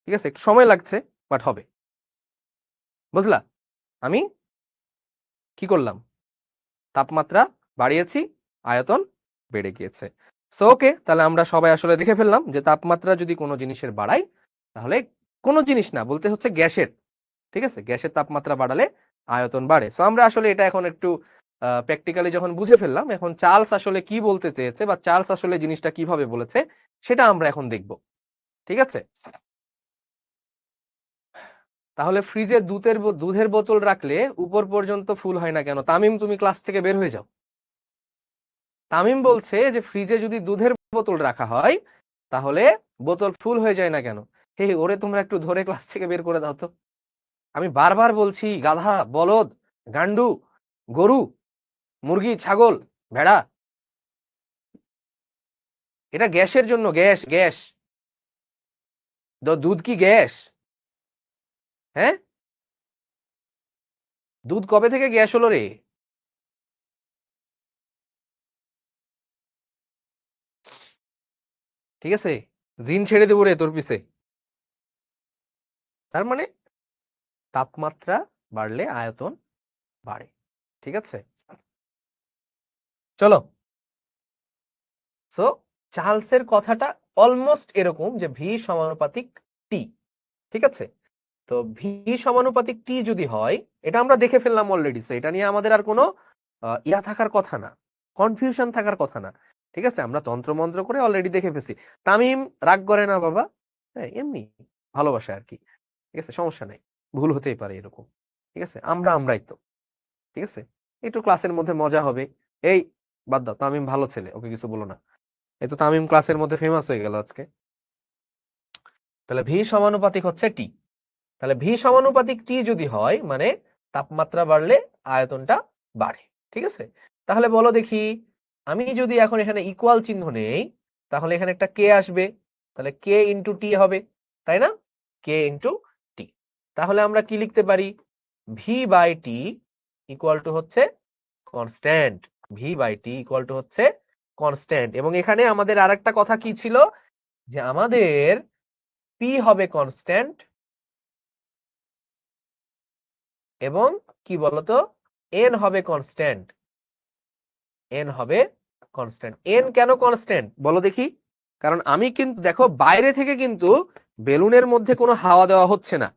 Speaker 1: ঠিক আছে, একটু সময় লাগছে, বাট হবে। বুঝলা? আমি কি করলাম, তাপমাত্রা বাড়িয়েছি, আয়তন বেড়ে গিয়েছে। সো ওকে, তাহলে আমরা সবাই আসলে দেখে ফেললাম যে তাপমাত্রা যদি কোনো জিনিসের বাড়াই, তাহলে কোনো জিনিস না, বলতে হচ্ছে গ্যাসের, ঠিক আছে, গ্যাসের তাপমাত্রা বাড়ালে আয়তন বাড়ে। সো আমরা আসলে এটা এখন একটু প্র্যাকটিক্যালি যখন বুঝে ফেললাম, এখন চার্লস আসলে কি বলতে চেয়েছে বা চার্লস আসলে জিনিসটা কিভাবে বলেছে সেটা আমরা এখন দেখব। ঠিক আছে, তাহলে ফ্রিজে দুধের বোতল রাখলে উপর পর্যন্ত ফুল হয় না কেন? তামিম তুমি ক্লাস থেকে বের হয়ে যাও। তামিম বলছে যে ফ্রিজে যদি দুধের বোতল রাখা হয় তাহলে বোতল ফুল হয়ে যায় না কেন? হে ওরে তোমরা একটু ধরে ক্লাস থেকে বের করে দাও তো। আমি বারবার বলছি গাধা, বলদ, গান্ডু, গরু, মুরগি, ছাগল, ভেড়া? এটা গ্যাসের জন্য, গ্যাস গ্যাস। দুধ কি গ্যাস? হ্যাঁ, দুধ কবে থেকে গ্যাস হলো রে? ঠিক আছে, জিন ছেড়ে দেবো রে তোর পিছে। তার মানে তাপমাত্রা বাড়লে আয়তন বাড়ে। ঠিক আছে, চলো। সো চার্লসের কথাটা অলমোস্ট এরকম যে ভি সমানুপাতিক টি। ঠিক আছে, তো ভি সমানুপাতিক টি যদি হয়, এটা আমরা দেখে ফেললাম অলরেডি, সো এটা নিয়ে আমাদের আর কোনো ইয়া থাকার কথা না, কনফিউশন থাকার কথা না। ঠিক আছে, আমরা তন্ত্রমন্ত্র করে অলরেডি দেখে ফেলছি। তামিম রাগ করে না বাবা, হ্যাঁ এমনি ভালোবাসা আর কি। ঠিক আছে, সমস্যা নাই, ভুল হতেই পারে এরকম। ঠিক আছে, আমরাই তো। ঠিক আছে, একটু ক্লাসের মধ্যে মজা হবে। এই বাদ দাও, তামিম ভালো ছেলে, ওকে কিছু বলো না। এই তো তামিম ক্লাসের মধ্যে ফেমাস হয়ে গেল আজকে। তাহলে ভি সমানুপাতিক হচ্ছে টি। তাহলে ভি সমানুপাতিক টি যদি হয়, মানে তাপমাত্রা বাড়লে আয়তনটা বাড়ে। ঠিক আছে, তাহলে বলো দেখি, আমি যদি এখন এখানে ইকুয়াল চিহ্ন নেই, তাহলে এখানে একটা কে আসবে, তাহলে কে ইন্টু টি হবে, তাই না? K into t. তাহলে আমরা কি লিখতে পারি? V by t equal to হচ্ছে constant. V by t equal to হচ্ছে কনস্ট্যান্ট। এবং এখানে আমাদের আরেকটা কথা কি ছিল, যে আমাদের পি হবে কনস্ট্যান্ট, এবং কি বলতো, এন হবে কনস্ট্যান্ট। এন হবে কনস্ট্যান্ট। এন কেন কনস্ট্যান্ট বলো দেখি? কারণ আমি কিন্তু দেখো বাইরে থেকে কিন্তু বেলুনের মধ্যে কোনো হাওয়া দেওয়া হচ্ছে না,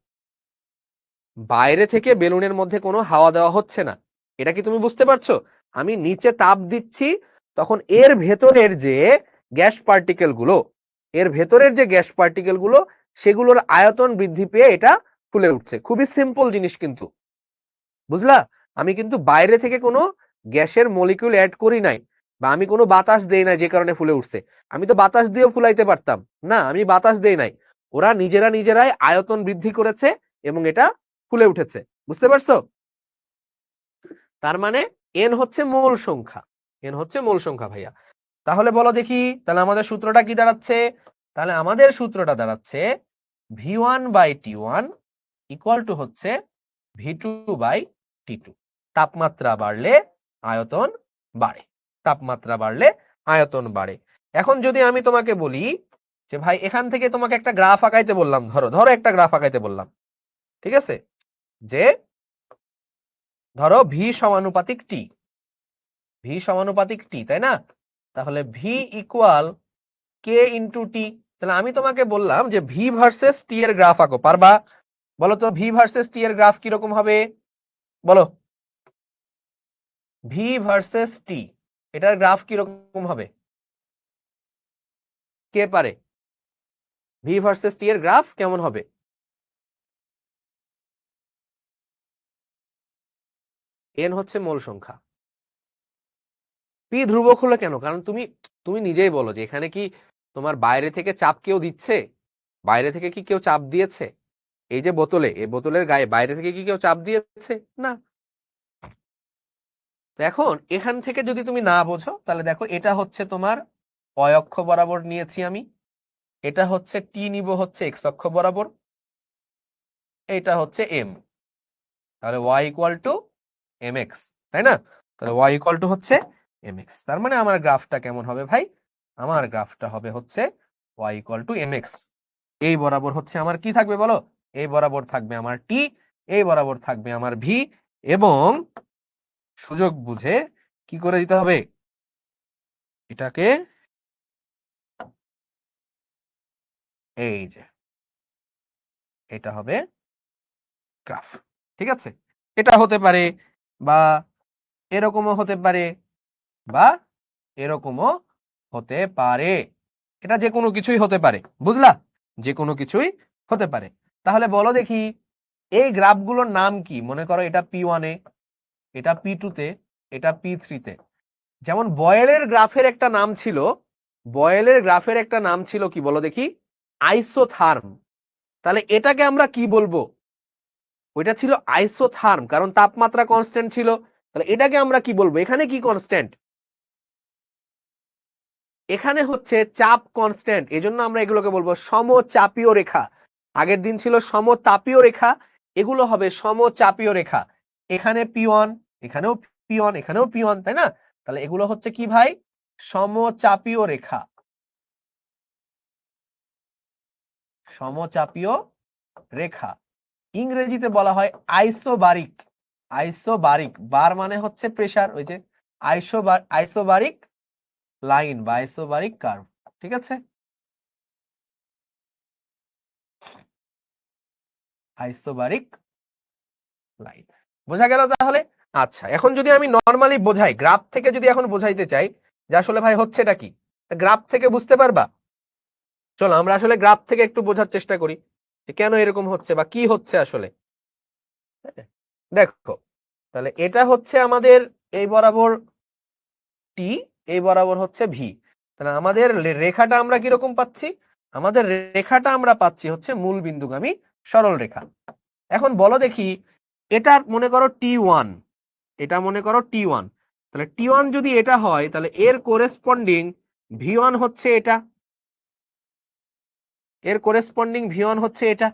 Speaker 1: বাইরে থেকে বেলুনের মধ্যে কোনো হাওয়া দেওয়া হচ্ছে না। এটা কি তুমি বুঝতে পারছো? আমি নিচে তাপ দিচ্ছি, তখন এর ভেতরের যে গ্যাস পার্টিকেল গুলো, এর ভেতরের যে গ্যাস পার্টিকেল গুলো, সেগুলোর আয়তন বৃদ্ধি পেয়ে এটা ফুলে উঠছে। খুবই সিম্পল জিনিস কিন্তু, বুঝলা? আমি কিন্তু বাইরে থেকে কোনো গ্যাসের মলিকিউল অ্যাড করি নাই, বা আমি কোনো বাতাস দেই নাই যে কারণে ফুলে উঠছে। আমি তো বাতাস দিয়েও ফুলাইতে পারতাম না, আমি বাতাস দেই নাই, ওরা নিজেরাই আয়তন বৃদ্ধি করেছে এবং এটা ফুলে উঠেছে। বুঝতে পারছো? তার মানে এন হচ্ছে মূল সংখ্যা, এন হচ্ছে মূল সংখ্যা ভাইয়া। তাহলে বলো দেখি, তাহলে আমাদের সূত্রটা কি দাঁড়াচ্ছে? তাহলে আমাদের সূত্রটা দাঁড়াচ্ছে v one by t one equal to হচ্ছে v two by t two. তাপমাত্রা বাড়লে আয়তন বাড়ে, তাপমাত্রা বাড়লে আয়তন বাড়ে। এখন যদি আমি তোমাকে বলি যে ভাই এখান থেকে তোমাকে একটা গ্রাফ আঁকাইতে বললাম, ধরো ধরো একটা গ্রাফ আঁকাইতে বললাম, ঠিক আছে, যে ধরো ভি সমানুপাতিক টি, ভি সমানুপাতিক টি, তাই না? তাহলে ভি ইকুয়াল কে ইন্টু টি। তাহলে আমি তোমাকে বললাম যে ভি ভার্সেস টি এর গ্রাফ আঁকো, পারবা? বলো তো ভি ভার্সেস টি এর গ্রাফ কিরকম হবে, বলো। ভি ভার্সেস টি, এটার গ্রাফ কিরকম হবে? কে পারে? ভি ভার্সেস টি এর গ্রাফ কেমন হবে? এন হচ্ছে মূল সংখ্যা, পি ধ্রুবক হলো কেন? কারণ তুমি তুমি নিজেই বলো যে এখানে কি তোমার বাইরে থেকে চাপ কেউ দিচ্ছে? বাইরে থেকে কি কেউ চাপ দিয়েছে? এই যে বোতলে, এই বোতলের গায়ে বাইরে থেকে কি কেউ চাপ দিয়েছে? না। তো এখন এখান থেকে যদি তুমি না বোঝো, তাহলে দেখো এটা হচ্ছে তোমার y অক্ষ বরাবর নিয়েছি আমি, এটা হচ্ছে টি নিব হচ্ছে x অক্ষ বরাবর, এটা হচ্ছে m। তাহলে y ইকুয়াল টু mx, তাই না? তাহলে y ইকুয়াল টু হচ্ছে mx। তার মানে আমার গ্রাফটা কেমন হবে ভাই? আমার গ্রাফটা হবে হচ্ছে y ইকুয়াল টু mx। এই বরাবর হচ্ছে আমার কি থাকবে বলো? এই বরাবর থাকবে আমার t, এই বরাবর থাকবে আমার v, এবং সুযোগ বুঝে কি করে দিতে হবে এটাকে, এই যে এটা হবে গ্রাফ। ঠিক আছে, এটা হতে পারে, বা এরকমও হতে পারে, বা এরকমও হতে পারে, এটা যে কোনো কিছুই হতে পারে, বুঝলা? যে কোনো কিছুই হতে পারে। তাহলে বলো দেখি, এই গ্রাফগুলোর নাম কি? মনে করো এটা পি ওয়ানে, এটা পি টুতে, এটা পি থ্রিতে। যেমন বয়েলের গ্রাফের একটা নাম ছিল, বয়েলের গ্রাফের একটা নাম ছিল কি বলো দেখি? আইসোথার্ম। তাহলে এটাকে আমরা কি বলবো? ওইটা ছিল আইসোথার্ম, কারণ তাপমাত্রা কনস্ট্যান্ট ছিল। তাহলে এটাকে আমরা কি বলবো? এখানে কি কনস্ট্যান্ট? এখানে হচ্ছে চাপ কনস্ট্যান্ট, এজন্য আমরা এগুলোকে বলবো সমচাপীয় রেখা। আগের দিন ছিল সমতাপীয় রেখা, এগুলো হবে সমচাপীয় রেখা। এখানে P1, এখানেও P1, এখানেও P1, তাই না? তাহলে এগুলো হচ্ছে কি ভাই? সমচাপীয় রেখা। সমচাপীয় রেখা ইংরেজিতে বলা হয় আইসোবারিক। আইসোবারিক, বার মানে হচ্ছে প্রেসার, ওই যে আইসোবারিক লাইন বা আইসোবারিক কার্ভ। ঠিক আছে, আইসোবারিক লাইন। বোঝা গেল তাহলে? আচ্ছা, এখন যদি আমি নরমালি বোঝাই, গ্রাফ থেকে যদি এখন বোঝাইতে চাই যে আসলে ভাই হচ্ছেটা কি, গ্রাফ থেকে বুঝতে পারবা? চলো আমরা আসলে গ্রাফ থেকে একটু বোঝার চেষ্টা করি যে কেন এরকম হচ্ছে বা কি হচ্ছে আসলে। দেখো, তাহলে এটা হচ্ছে আমাদের এই বরাবর টি, এই বরাবর হচ্ছে ভি। তাহলে আমাদের রেখাটা আমরা কিরকম পাচ্ছি? আমাদের রেখাটা আমরা পাচ্ছি হচ্ছে মূল বিন্দুগামী সরল রেখা। এখন বলো দেখি, এটা মনে করো T1, এটা মনে করো T1, তাহলে T1 যদি এটা হয় তাহলে এর কোরেসপন্ডিং V1 হচ্ছে এটা, এর কোরেসপন্ডিং V1 হচ্ছে এটা।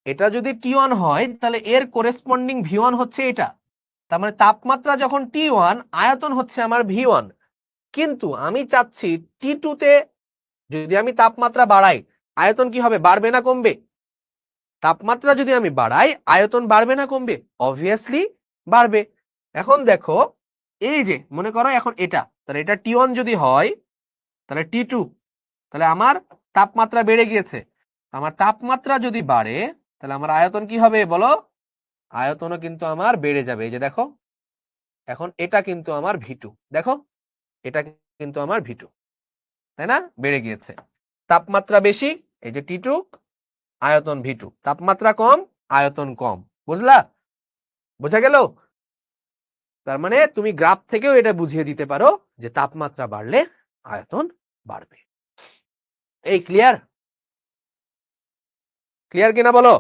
Speaker 1: এটা যদি T1 হয় তাহলে এর কোরেসপন্ডিং V1 হচ্ছে এটা। তার মানে তাপমাত্রা যখন T1, আয়তন হচ্ছে আমার V1। কিন্তু আমি চাচ্ছি T2 তে যদি আমি তাপমাত্রা বাড়াই, আয়তন কি হবে? বাড়বে না কমবে? তাপমাত্রা যদি আমি বাড়াই, আয়তন বাড়বে না কমবে? অবভিয়াসলি বাড়বে। এখন দেখো, এই যে মনে করো এখন এটা, তাহলে এটা T1 যদি হয় তাহলে T2, তাহলে আমার তাপমাত্রা বেড়ে গিয়েছে। আমার তাপমাত্রা যদি বাড়ে তাহলে আমার আয়তন কি হবে বলো? আয়তনও কিন্তু আমার বেড়ে যাবে। এই যে দেখো, এখন এটা কিন্তু আমার V2, দেখো এটা কিন্তু আমার V2, তাই না? বেড়ে গিয়েছে। তাপমাত্রা বেশি, এই যে T2, আয়তন V2। তাপমাত্রা কম, আয়তন কম। বুঝলা? বোঝা গেল? তার মানে তুমি গ্রাফ থেকেও এটা বুঝিয়ে দিতে পারো যে তাপমাত্রা বাড়লে আয়তন বাড়বে। এই ক্লিয়ার? ক্লিয়ার কিনা বলো?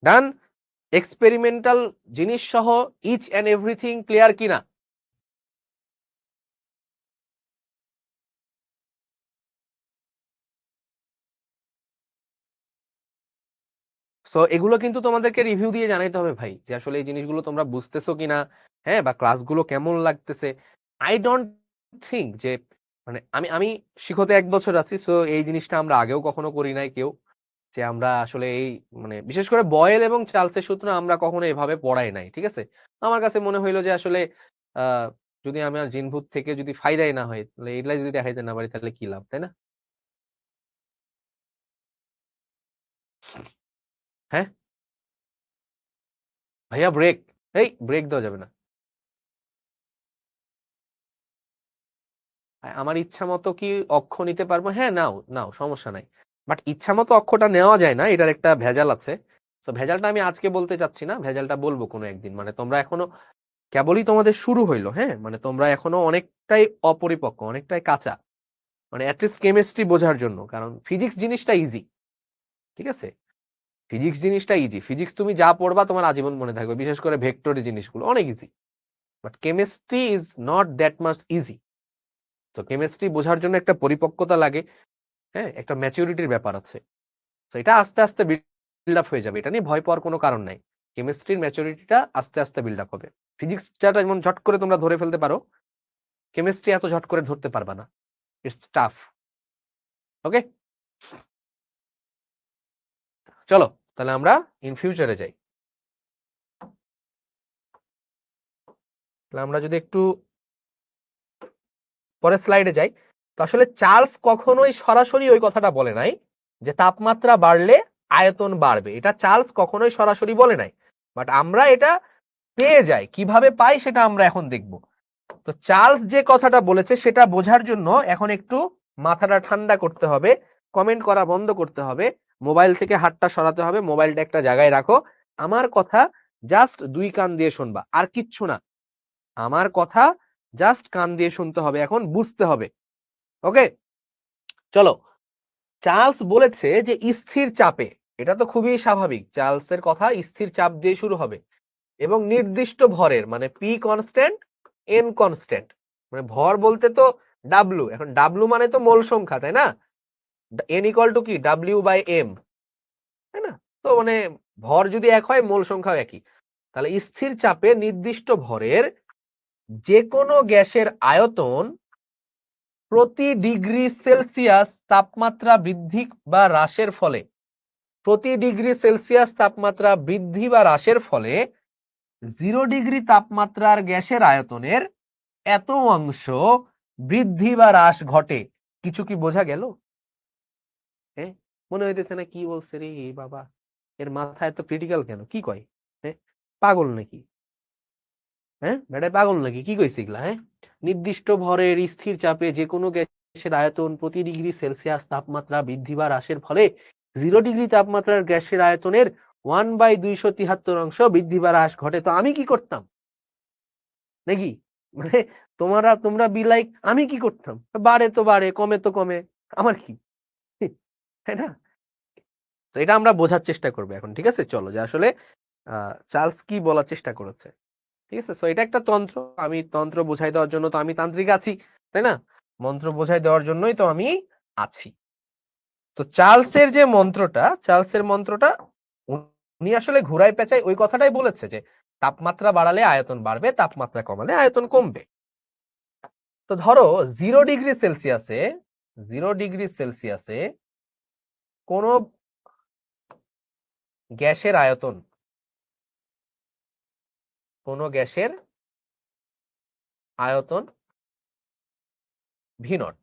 Speaker 1: ডান? এক্সপেরিমেন্টাল জিনিস সহ ইচ এন্ড এভরিথিং ক্লিয়ার কিনা? সো এগুলো কিন্তু তোমাদেরকে রিভিউ দিয়ে জানাইতে হবে ভাই, যে আসলে এই জিনিসগুলো তোমরা বুঝতেছো কিনা, হ্যাঁ, বা ক্লাসগুলো কেমন লাগতেছে। আই ডোন্ট থিঙ্ক যে মানে আমি আমি শিখতে 1 বছর আছি, সো এই জিনিসটা আমরা আগেও কখনো করি নাই কেউ, যে আমরা আসলে এই মানে বিশেষ করে বয়েল এবং চার্লসের সূত্র আমরা কখনো এভাবে পড়াই নাই। ঠিক আছে, আমার কাছে মনে হইলো যে আসলে আহ যদি আমার জিনভূত থেকে যদি ফায়দাই না হয়, তাহলে এগুলা যদি দেখাইতে না পারি তাহলে কি লাভ, তাই না? হ্যাঁ ভাইয়া, ব্রেক, এই ব্রেক দেওয়া যাবে না। আমার ইচ্ছা মতো কি অক্ষ নিতে পারবো? হ্যাঁ, নাও নাও, সমস্যা নাই। বাট ইচ্ছা মতো অক্ষটা নেওয়া যায় না, এটার একটা ভেজাল আছে। তো ভেজালটা আমি আজকে বলতে চাচ্ছি না, ভেজালটা বলবো কোনো একদিন। মানে তোমরা এখনো কেবলই তোমাদের শুরু হইলো, হ্যাঁ, মানে তোমরা এখনো অনেকটাই অপরিপক্ক, অনেকটাই কাঁচা, মানে অ্যাটলিস্ট কেমিস্ট্রি বোঝার জন্য। কারণ ফিজিক্স জিনিসটা ইজি, ঠিক আছে? ফিজিক্স জিনিসটা ইজি, ফিজিক্স তুমি যা পড়বা তোমার আজীবন মনে থাকবে, বিশেষ করে ভেক্টরের জিনিসগুলো অনেক easy. But chemistry is not that much easy. তো কেমিস্ট্রি বোঝার জন্য একটা পরিপক্কতা লাগে, হ্যাঁ, একটা ম্যাচুরিটির ব্যাপার আছে। তো এটা আস্তে আস্তে বিল্ড আপ হয়ে যাবে, এটা নিয়ে ভয় পাওয়ার কোনো কারণ নাই। কেমিস্ট্রির ম্যাচুরিটিটা আস্তে আস্তে বিল্ড আপ হবে। ফিজিক্সটা যেমন ঝট করে তোমরা ধরে ফেলতে পারো, কেমিস্ট্রি এত ঝট করে ধরতে পারবা না, ইটস টাফ। ওকে, চলো তাহলে আমরা ইন ফিউচারে যাই। তাহলে আমরা যদি একটু পরের স্লাইডে যাই, তো আসলে চার্লস কখনোই সরাসরি ওই কথাটা বলে নাই যে তাপমাত্রা বাড়লে আয়তন বাড়বে, এটা চার্লস কখনোই সরাসরি বলে নাই। বাট আমরা এটা পেয়ে যাই, কিভাবে পাই সেটা আমরা এখন দেখব। তো চার্লস যে কথাটা বলেছে সেটা বোঝার জন্য এখন একটু মাথাটা ঠান্ডা করতে হবে, কমেন্ট করা বন্ধ করতে হবে, মোবাইল থেকে হাতটা সরাতে হবে, মোবাইলটা একটা জায়গায় রাখো, আমার কথা জাস্ট 2 কান দিয়ে শুনবা, আর কিচ্ছু না। আমার কথা জাস্ট কান দিয়ে শুনতে হবে, এখন বুঝতে হবে। ওকে, চলো। চার্লস বলেছে যে স্থির চাপে, এটা তো খুবই স্বাভাবিক, চার্লসের কথা স্থির চাপ দিয়ে শুরু হবে। এবং নির্দিষ্ট ভরের মানে পি কনস্ট্যান্ট এন কনস্ট্যান্ট, মানে ভর বলতে তো ডাব্লু, এখন ডাব্লু মানে তো মোল সংখ্যা, তাই না? এন ইকুয়াল টু কি ডাব্লিউ বাই এম, তাই না? তো মানে ভর যদি এক হয় মোল সংখ্যাও একই। তাহলে স্থির চাপে নির্দিষ্ট ভরের যে কোনো গ্যাসের আয়তন প্রতি ডিগ্রি সেলসিয়াস তাপমাত্রা বৃদ্ধি বা হ্রাসের ফলে, প্রতি ডিগ্রি সেলসিয়াস তাপমাত্রা বৃদ্ধি বা হ্রাসের ফলে 0 ডিগ্রি তাপমাত্রার গ্যাসের আয়তনের এত অংশ বৃদ্ধি বা হ্রাস ঘটে। কিছু কি বোঝা গেল? হ্যাঁ, মনে হইতেছে না কি বলছে রে বাবা, এর মাথা এত ক্রিটিক্যাল কেন, কি কয়? হ্যাঁ, পাগল নাকি? হ্যাঁ, বেটায় পাগল নাকি? কি কইছে এগুলা? হ্যাঁ, নির্দিষ্ট ভরের স্থির চাপে যে কোনো গ্যাসের আয়তন প্রতি ডিগ্রি সেলসিয়াস তাপমাত্রা বৃদ্ধি বা হ্রাসের ফলে 0 ডিগ্রি তাপমাত্রার গ্যাসের আয়তনের 1/273 অংশ বৃদ্ধি বা হ্রাস ঘটে। তো আমি কি করতাম নাকি? মানে তোমরা বি লাইক আমি কি করতাম? বাড়ে তো বাড়ে, কমে তো কমে, আমার কি? তাই না? তো এটা আমরা বোঝার চেষ্টা করবো এখন, ঠিক আছে? চলো, যে আসলে চার্লস কি বলার চেষ্টা করেছে, ঠিক আছে? সো এটা একটা তন্ত্র, আমি তন্ত্র বোঝাই দেওয়ার জন্য তো আমি তান্ত্রিক আছি, তাই না? মন্ত্র বোঝাই দেওয়ার জন্যই তো আমি আছি। তো চার্লসের মন্ত্রটা উনি আসলে ঘুরাই পেঁচাই ওই কথাটাই বলেছে যে তাপমাত্রা বাড়ালে আয়তন বাড়বে, তাপমাত্রা কমালে আয়তন কমবে। তো ধরো 0 ডিগ্রি সেলসিয়াসে 0 ডিগ্রি সেলসিয়াসে কোন গ্যাসের আয়তন, কোন গ্যাসের আয়তন ভি নট,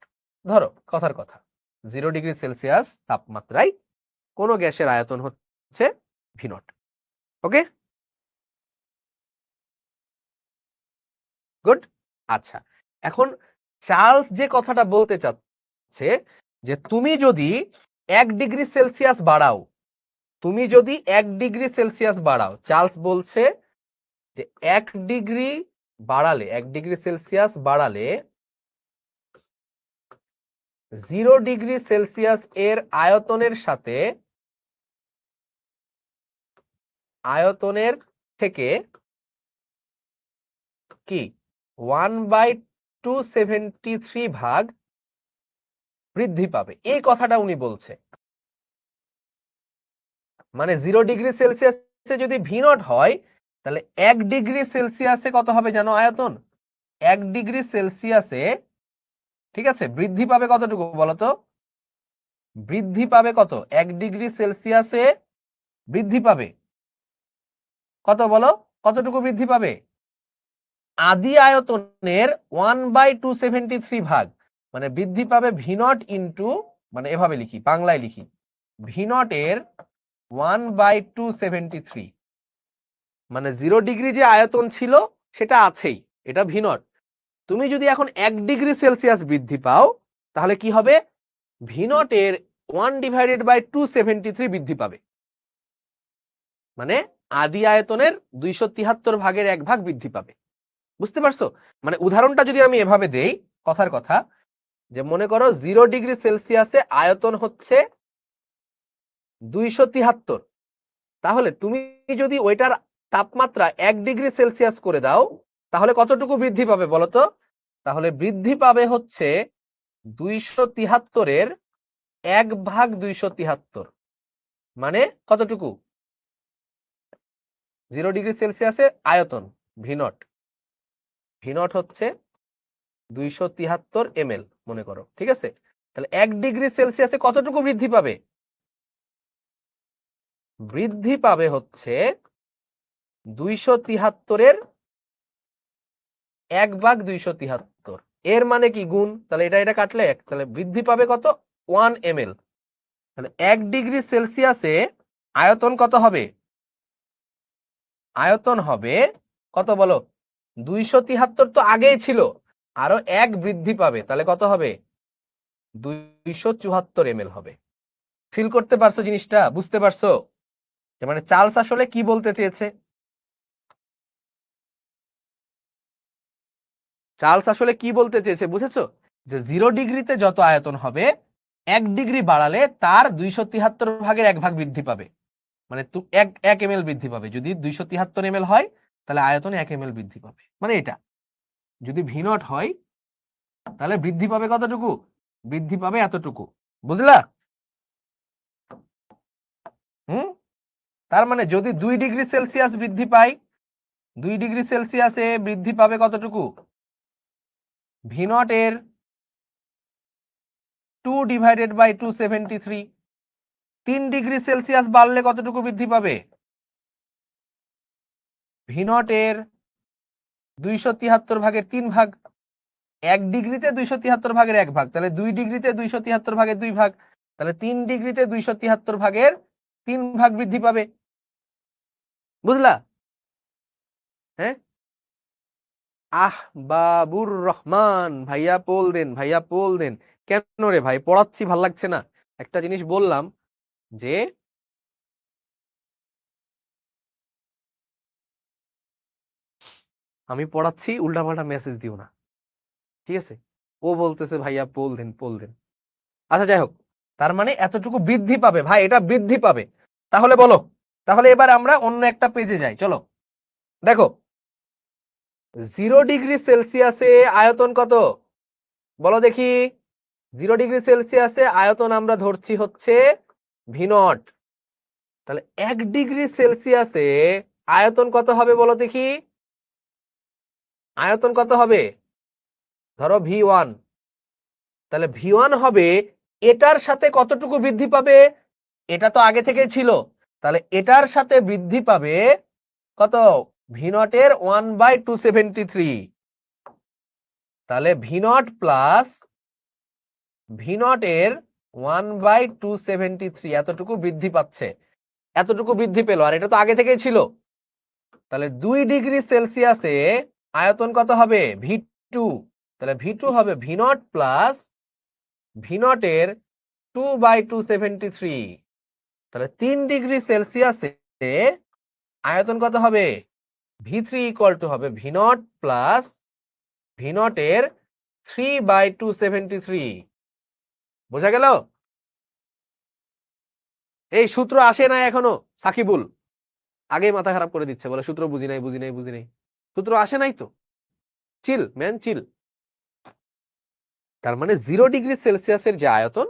Speaker 1: ধরো কথার কথা 0 ডিগ্রি সেলসিয়াস তাপমাত্রায় কোন গ্যাসের আয়তন হচ্ছে ভি নট। ওকে, গুড। আচ্ছা, এখন চার্লস যে কথাটা বলতে চাচ্ছে যে তুমি যদি 1 ডিগ্রি সেলসিয়াস বাড়াও, তুমি যদি 1 ডিগ্রি সেলসিয়াস বাড়াও, চার্লস বলছে যে 1 ডিগ্রি বাড়ালে, 1 ডিগ্রি সেলসিয়াস বাড়ালে 0 ডিগ্রি সেলসিয়াস এর আয়তনের সাথে আয়তনের থেকে কি 1/273 ভাগ বৃদ্ধি পাবে, এই কথাটা উনি বলছে। মানে 0 ডিগ্রি সেলসিয়াসে যদি ভি নট হয় তাহলে 1 ডিগ্রি সেলসিয়াসে কত হবে জানো আয়তন? 1 ডিগ্রি সেলসিয়াসে, ঠিক আছে, বৃদ্ধি পাবে কতটুকু বলতো? বৃদ্ধি পাবে কত? 1 ডিগ্রি সেলসিয়াসে বৃদ্ধি পাবে কত বলো? কতটুকু বৃদ্ধি পাবে? আদি আয়তনের 1/273 ভাগ, মানে বৃদ্ধি পাবে ভি নট ইন্টু, মানে এভাবে লিখি, বাংলায় লিখি, ভি নট এর 1/273, মানে 0 ডিগ্রি যে আয়তন ছিল সেটা আছেই, এটা ভি নট। তুমি যদি এখন 1 ডিগ্রি সেলসিয়াস বৃদ্ধি পাও তাহলে কি হবে? ভি নট এর 1/273 বৃদ্ধি পাবে, মানে আদি আয়তনের 273 ভাগের 1 ভাগ বৃদ্ধি পাবে। বুঝতে পারছো? মানে উদাহরণটা যদি আমি এভাবে দেই, কথার কথা, যে মনে করো 0 ডিগ্রি সেলসিয়াসে আয়তন হচ্ছে 273, তাহলে তুমি যদি ওইটার তাপমাত্রা 1 ডিগ্রি সেলসিয়াস করে দাও তাহলে কতটুকু বৃদ্ধি পাবে বলতো? তাহলে বৃদ্ধি পাবে হচ্ছে 273 এর 1/273, মানে কতটুকু? 0 ডিগ্রি সেলসিয়াসে আয়তন ভি নট হচ্ছে 273 ml মনে করো, ঠিক আছে? তাহলে 1 ডিগ্রি সেলসিয়াসে কতটুকু বৃদ্ধি পাবে? বৃদ্ধি পাবে হচ্ছে 273 এর 1/273, এর মানে কি গুণ, তাহলে এটা কাটলে 1, তাহলে বৃদ্ধি পাবে কত? 1 ml। তাহলে 1 ডিগ্রি সেলসিয়াসে আয়তন কত হবে? আয়তন হবে কত বলো? 273 তো আগেই ছিল, আরো 1 বৃদ্ধি পাবে, তাহলে কত হবে? 274 ml হবে। ফিল করতে পারছো জিনিসটা? বুঝতে পারছো যে মানে চার্লস আসলে কি বলতে চেয়েছে? চার্লস আসলে কি বলতে চেয়েছে বুঝেছো? যে 0 ডিগ্রিতে যত আয়তন হবে 1 ডিগ্রি বাড়ালে তার 273 ভাগের 1 ভাগ বৃদ্ধি পাবে, মানে 1 ml বৃদ্ধি পাবে। যদি 273 ml হয় তাহলে আয়তন 1 ml বৃদ্ধি পাবে। মানে এটা যদি ভি নট হয় তাহলে বৃদ্ধি পাবে কতটুকু? বৃদ্ধি পাবে এতটুকু। বুঝলা? তার মানে যদি 2 ডিগ্রি সেলসিয়াস বৃদ্ধি পায়, 2 ডিগ্রি সেলসিয়াসে বৃদ্ধি পাবে কতটুকু? ভি নট এর 2 ডিভাইডেড বাই 273। 3 ডিগ্রি সেলসিয়াস বাড়লে কতটুকু বৃদ্ধি পাবে? ভি নট এর 273 ভাগের 3 ভাগ। 1 ডিগ্রিতে 273 ভাগের 1 ভাগ, তাহলে 2 ডিগ্রিতে 273 ভাগের 2 ভাগ, তাহলে 3 ডিগ্রিতে 273 ভাগের 3 ভাগ বৃদ্ধি পাবে। বুঝলা? হ্যাঁ, বাবুর রহমান ভাইয়া পোল দেন, ভাইয়া পোল দেন। কেন রে ভাই, পড়াচ্ছি ভাল লাগছে না? একটা জিনিস বললাম যে আমি পড়াচ্ছি, উল্টাপাল্টা মেসেজ দিও না, ঠিক আছে? ও বলতেছে ভাইয়া পোল দেন, পোল দেন। আচ্ছা যাই হোক, তার মানে এতটুকু বৃদ্ধি পাবে ভাই, এটা বৃদ্ধি পাবে। তাহলে বলো, তাহলে এবার আমরা অন্য একটা পেজে যাই, চলো। দেখো 0 ডিগ্রি সেলসিয়াসে আয়তন কত? বলো দেখি। 0 ডিগ্রি সেলসিয়াসে আয়তন আমরা ধরছি হচ্ছে ভি নট। তাহলে 1 ডিগ্রি সেলসিয়াসে আয়তন কত হবে বলো দেখি? আয়তন কত হবে? ধরো ভি1। তাহলে ভি1 হবে এটার সাথে কতটুকু বৃদ্ধি পাবে? এটা তো আগে থেকে ছিল, তাহলে এটার সাথে বৃদ্ধি পাবে কত? ভি নট এর 1/273। তাহলে V naught plus V not এর 1/273 এতটুকু বৃদ্ধি পাচ্ছে, এতটুকু বৃদ্ধি পেল, আর এটা তো আগে থেকেই ছিল। তাহলে 2 ডিগ্রি সেলসিয়াসে আয়তন কত হবে? ভি2। তাহলে ভি2 হবে V naught plus V not এর 2/273। তাহলে 3 ডিগ্রি সেলসিয়াসে আয়তন কত হবে? ভি3 ইকুয়াল টু হবে V naught plus V not এর 3/273। বোঝা গেল? এই সূত্র আসে না এখনো সাকিবুল, আগেই মাথা খারাপ করে দিচ্ছে, বলে সূত্র বুঝি নাই, বুঝি নাই, বুঝি নাই। সূত্র আসে নাই তো, চিল ম্যান চিল। তার মানে 0 ডিগ্রি সেলসিয়াসের যে আয়তন,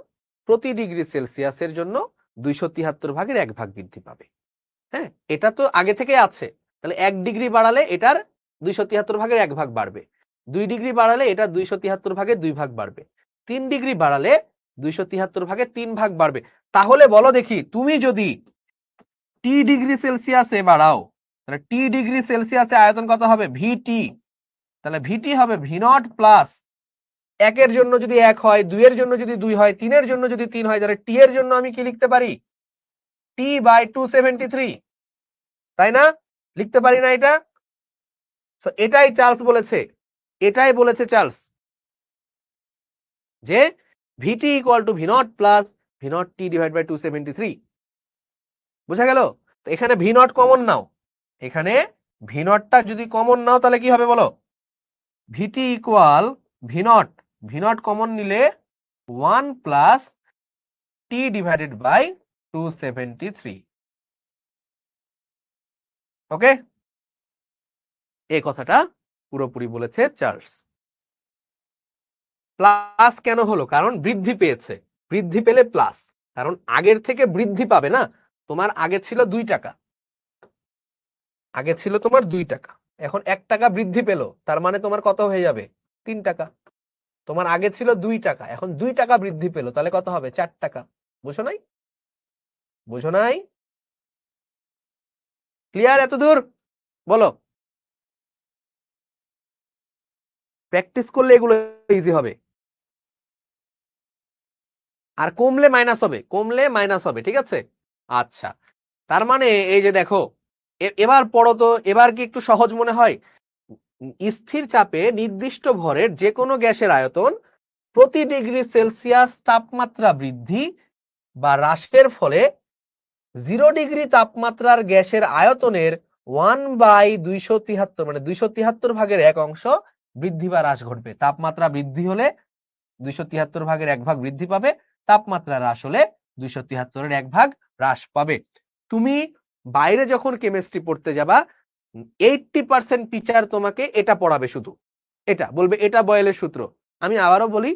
Speaker 1: প্রতি ডিগ্রি সেলসিয়াসের জন্য 273 ভাগের 1 ভাগ বৃদ্ধি পাবে। হ্যাঁ, এটা তো আগে থেকে আছে, তাহলে 1 ডিগ্রি বাড়ালে এটার 273 ভাগের 1 ভাগ বাড়বে। 2 ডিগ্রি বাড়ালে এটা 273 ভাগের 2 ভাগ বাড়বে। 3 ডিগ্রি বাড়ালে 273 ভাগের 3 ভাগ বাড়বে। তাহলে বলো দেখি, তুমি যদি টি ডিগ্রি সেলসিয়াসে বাড়াও, তাহলে টি ডিগ্রি সেলসিয়াসে আয়তন কত হবে? ভিটি। তাহলে ভিটি হবে ভি নট প্লাস 1 এর জন্য যদি 1 হয়, 2 এর জন্য যদি 2 হয়, 3 এর জন্য যদি 3 হয়, তাহলে টি এর জন্য আমি কি লিখতে পারি? t/273, তাই না? লিখতে পারি না এটা? এটাই চার্লস বলেছে, এটাই বলেছে চার্লস, যে VT equal to V naught plus V naught T divide by 273। বুঝা গেল? তো এখানে ভি নট কমন নাও, এখানে ভি নটটা যদি কমন নাও তাহলে কি হবে বলো? VT equal V naught common নিলে 1 plus T divided by 273। Okay, এই কথাটা পুরোপুরি বলেছে চার্লস। প্লাস কেন হলো? কারণ বৃদ্ধি পেয়েছে, বৃদ্ধি পেলে প্লাস, কারণ আগের থেকে বৃদ্ধি পাবে না। তোমার আগে ছিল 2 টাকা, আগে ছিল তোমার 2 টাকা, এখন 1 টাকা বৃদ্ধি পেল, তার মানে তোমার কত হয়ে যাবে? 3 টাকা। তোমার আগে ছিল 2 টাকা, এখন 2 টাকা বৃদ্ধি পেল, তাহলে কত হবে? 4 টাকা। বুঝো নাই? বুঝো নাই? ক্লিয়ার এত দূর? বলো। প্র্যাকটিস করলে এগুলো ইজি হবে। আর কমলে মাইনাস হবে, কমলে মাইনাস হবে, ঠিক আছে? আচ্ছা, তার মানে এই যে দেখো, এবার পড়ো তো, এবার কি একটু সহজ মনে হয়? স্থির চাপে নির্দিষ্ট ভরের যে কোনো গ্যাসের আয়তন প্রতি ডিগ্রি সেলসিয়াস তাপমাত্রা বৃদ্ধি বা হ্রাসের ফলে 0 ডিগ্রি তাপমাত্রার গ্যাসের আয়তনের 1/273, মানে 273 ভাগের 1 অংশ বৃদ্ধি বা হ্রাস ঘটবে। তাপমাত্রা বৃদ্ধি হলে 273 ভাগের 1 ভাগ বৃদ্ধি পাবে, তাপমাত্রা হ্রাস হলে 273 এর 1 ভাগ হ্রাস পাবে। তুমি বাইরে যখন কেমিস্ট্রি পড়তে যাবা, 80% টিচার তোমাকে এটা পড়াবে, শুধু এটা বলবে এটা বয়েলের সূত্র। আমি আবারও বলি,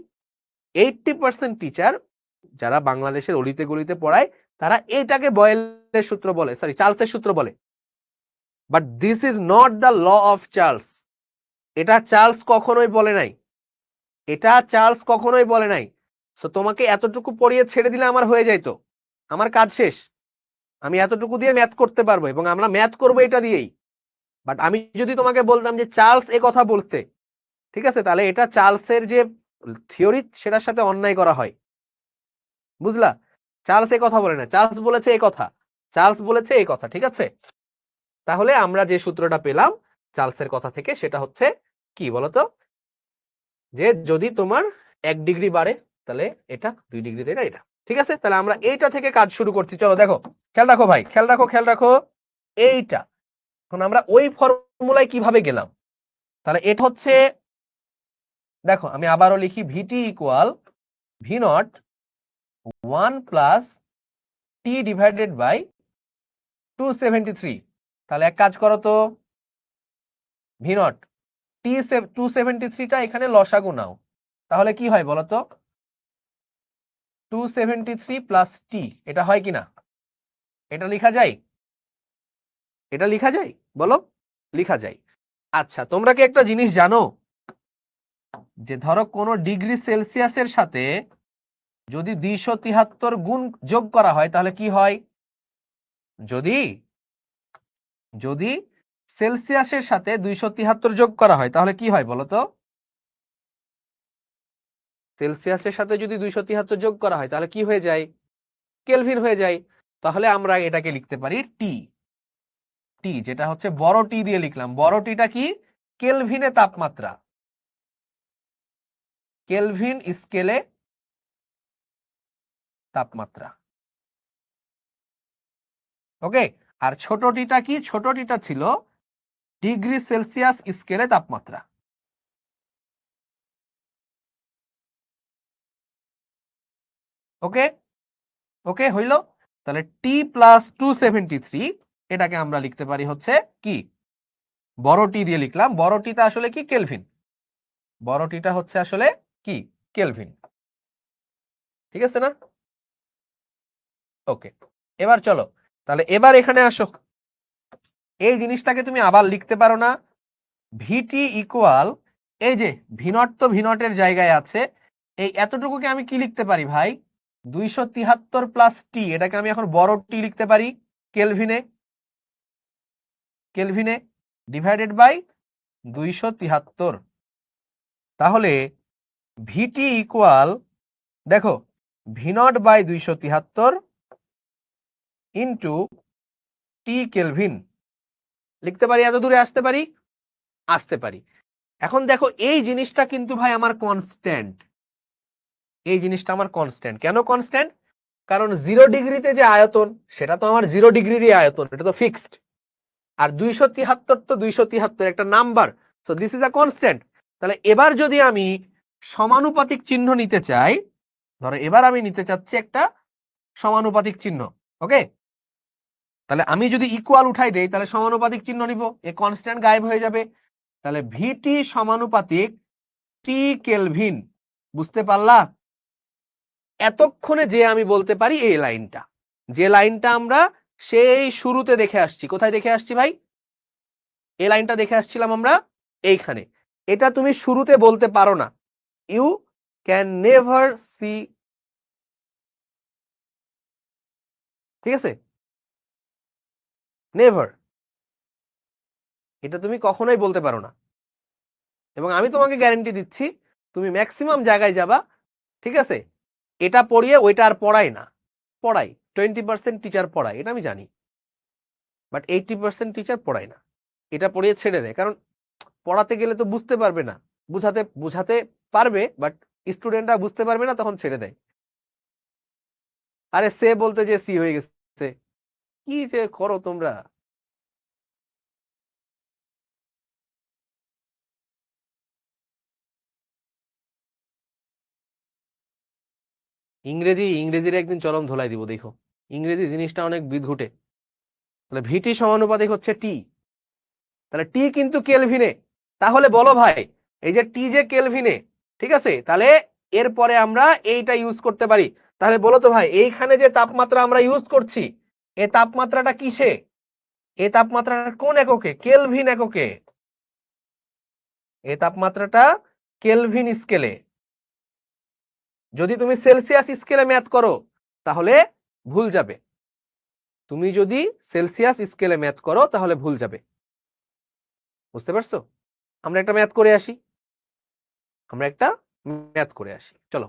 Speaker 1: 80% টিচার যারা বাংলাদেশের অলিতে গলিতে পড়ায় তারা এটাকে বয়েলের সূত্র বলে, সরি চার্লসের সূত্র বলে। But this is not the law of Charles. এটা চার্লস কখনোই বলে নাই, এটা চার্লস কখনোই বলে নাই। সো তোমাকে এতটুকু পড়িয়ে ছেড়ে দিলে আমার হয়ে যাইতো, আমার কাজ শেষ, আমি এতটুকু দিয়ে ম্যাথ করতে পারবো এবং আমরা ম্যাথ করবো এটা দিয়েই। বাট আমি যদি তোমাকে বলতাম যে চার্লস এ কথা বলছে, ঠিক আছে, তাহলে এটা চার্লসের যে থিওরি সেটার সাথে অন্যায় করা হয়, বুঝলা? চার্লস এ কথা বলে না, চার্লস বলেছে এই কথা, চার্লস বলেছে এই কথা, ঠিক আছে? তাহলে আমরা যে সূত্রটা পেলাম চার্লসের কথা থেকে সেটা হচ্ছে কি বলতো, যে যদি তোমার 1 ডিগ্রি বাড়ে তাহলে এটা 2 ডিগ্রিতে এটা, ঠিক আছে? তাহলে আমরা এইটা থেকে কাজ শুরু করছি। চলো দেখো, খেয়াল রাখো ভাই, খেয়াল রাখো, খেয়াল রাখো এইটা। এখন আমরা ওই ফর্মুলায় কিভাবে গেলাম, তাহলে এটা হচ্ছে, দেখো আমি আবারও লিখি, VT equal V naught 1 plus T divided by 273। তাহলে এক কাজ করো তো, ভি নট টি 273টা এখানে লসাগু নাও, তাহলে কি হয় বলো তো, 273 প্লাস টি, এটা হয় কিনা? এটা লেখা যায়, এটা লেখা যায়, বলো, লেখা যায়। আচ্ছা তোমরা কি একটা জিনিস জানো, যে ধরো কোন ডিগ্রি সেলসিয়াসের সাথে যদি 273 গুণ যোগ করা হয় তাহলে কি হয়? যদি যদি সেলসিয়াসের সাথে 273 যোগ করা হয় তাহলে কি হয় বলো তো? সেলসিয়াসের সাথে যদি 273 যোগ করা হয় তাহলে কি হয়ে যায়? কেলভিন হয়ে যায়। তাহলে আমরা এটাকে লিখতে পারি টি, টি যেটা হচ্ছে বড় টি দিয়ে লিখলাম, বড় টিটা কি? কেলভিনে তাপমাত্রা, কেলভিন স্কেলে তাপমাত্রা, ওকে। আর ছোট টিটা কি? ছোট টিটা ছিল ডিগ্রি সেলসিয়াস স্কেলে তাপমাত্রা, ওকে, ওকে হইল। তাহলে টি প্লাস 273 এটাকে আমরা লিখতে পারি হচ্ছে কি, বড় টি দিয়ে লিখলাম, বড় টিটা আসলে কি? কেলভিন, বড় টিটা হচ্ছে আসলে কি? কেলভিন, ঠিক আছে না? ওকে, এবার চলো, তাহলে এবার এখানে আসো, এই জিনিসটাকে তুমি আবার লিখতে পারো না, ভিটি ইকুয়াল, এই যে ভিনট তো ভিনটের জায়গায় আছে, এই এতটুকুকে আমি কি লিখতে পারি ভাই? 273 প্লাস টি, এটাকে আমি এখন বড় টি লিখতে পারি কেলভিনে, কেলভিনে ডিভাইডেড বাই 273। তাহলে ভিটি ইকুয়াল, দেখো, V naught by 273 into T kelvin, লিখতে পারি, এত দূরে আসতে পারি, আসতে পারি। এখন দেখো এই জিনিসটা কিন্তু ভাই আমার কনস্ট্যান্ট, এই জিনিসটা আমার কনস্ট্যান্ট। কেন কনস্ট্যান্ট? কারণ 0 ডিগ্রিতে যে আয়তন সেটা তো আমার 0 ডিগ্রিরই আয়তন, এটা তো ফিক্সড। আর 273 তো 273 একটা number, so this is a constant. তাহলে এবার যদি আমি সমানুপাতিক চিহ্ন নিতে চাই, ধরো এবার আমি নিতে চাচ্ছি একটা সমানুপাতিক চিহ্ন, ওকে, তাহলে আমি যদি ইকুয়াল উঠাই দেই তাহলে সমানুপাতিক চিহ্ন নিব, এই কনস্ট্যান্ট গায়েব হয়ে যাবে। তাহলে ভিটি সমানুপাতিক টি কেলভিন, বুঝতে পারলা? এতক্ষণে যে আমি বলতে পারি এই লাইনটা, যে লাইনটা আমরা সেই শুরুতে দেখে আসছি, কোথায় দেখে আসছি ভাই? এই লাইনটা দেখে আসছিলাম আমরা এইখানে। এটা তুমি শুরুতে বলতে পারো না, ইউ ক্যান নেভার সি, ঠিক আছে, নেভার, এটা তুমি কখনোই বলতে পারো না। এবং আমি তোমাকে গ্যারান্টি দিচ্ছি তুমি ম্যাক্সিমাম জায়গায় যাবা, ঠিক আছে, এটা পড়িয়ে ওইটা আর পড়ায় না, পড়াই 20% টিচার পড়ায়, এটা আমি জানি, বাট 80% টিচার পড়ায় না, এটা পড়িয়ে ছেড়ে দেয়। কারণ পড়াতে গেলে তো বুঝতে পারবে না, বুঝাতে বুঝাতে পারবে বাট স্টুডেন্টরা বুঝতে পারবে না, তখন ছেড়ে দেয়। আরে সে বলতে যে সি হয়ে গেছে, কি যে করো তোমরা। ইংরেজি, ইংরেজির একদিন চরম ধোলাই দিব দেখো, ইংরেজি জিনিসটা অনেক বিদঘুটে। তাহলে ভিটি সমানুপাতিক হচ্ছে টি, তাহলে টি কিন্তু কেলভিনে। তাহলে বলো ভাই, এই যে টি যে কেলভিনে, ঠিক আছে, তাহলে এরপরে আমরা এইটা ইউজ করতে পারি। তাহলে বলো তো ভাই, এইখানে যে তাপমাত্রা আমরা ইউজ করছি, এই তাপমাত্রাটা কিসে? এই তাপমাত্রাটা কোন এককে? কেলভিন এককে। এই তাপমাত্রাটা কেলভিন স্কেলে। যদি তুমি সেলসিয়াস স্কেলে ম্যাথ করো তাহলে ভুল যাবে। তুমি যদি সেলসিয়াস স্কেলে ম্যাথ করো তাহলে ভুল যাবে। বুঝতে পারছো? আমরা একটা ম্যাথ করে আসি। চলো।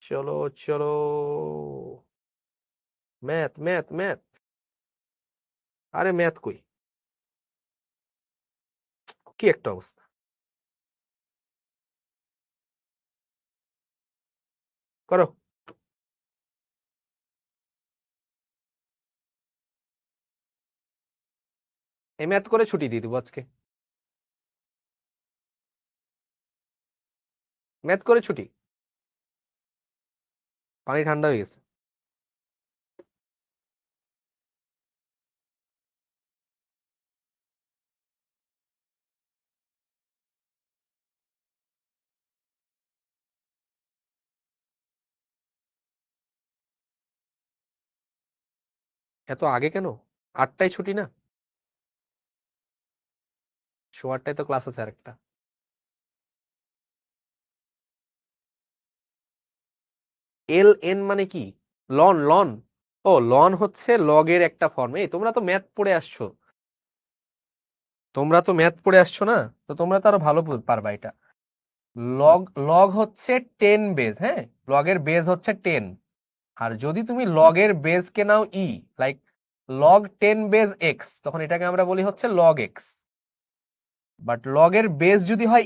Speaker 1: চলো চলো, ম্যাথ ম্যাথ ম্যাথ। আরে ম্যাথ কই? কি একটা অবস্থা! করো। এই ম্যাথ করে ছুটি দিয়ে দেবো আজকে। ম্যাথ করে ছুটি। পানি ঠান্ডা হয়ে গেছে। এত আগে কেন? 8টায় ছুটি না? 8:15টায় তো ক্লাস আছে আরেকটা। এল এন মানে কি? Loan loan. ও, লন হচ্ছে লগের একটা ফর্ম। এই তোমরা তো ম্যাথ পড়ে আসছো। না? তো তোমরা তো আরো ভালো পারবা এটা। লগ লগ হচ্ছে 10 বেজ, হ্যাঁ? লগের বেজ হচ্ছে 10। আর যদি তুমি লগের বেজ কে নাও লাইক লগ 10 বেজ এক্স, তখন এটাকে আমরা বলি হচ্ছে লগ এক্স। বাট লগের বেজ যদি হয়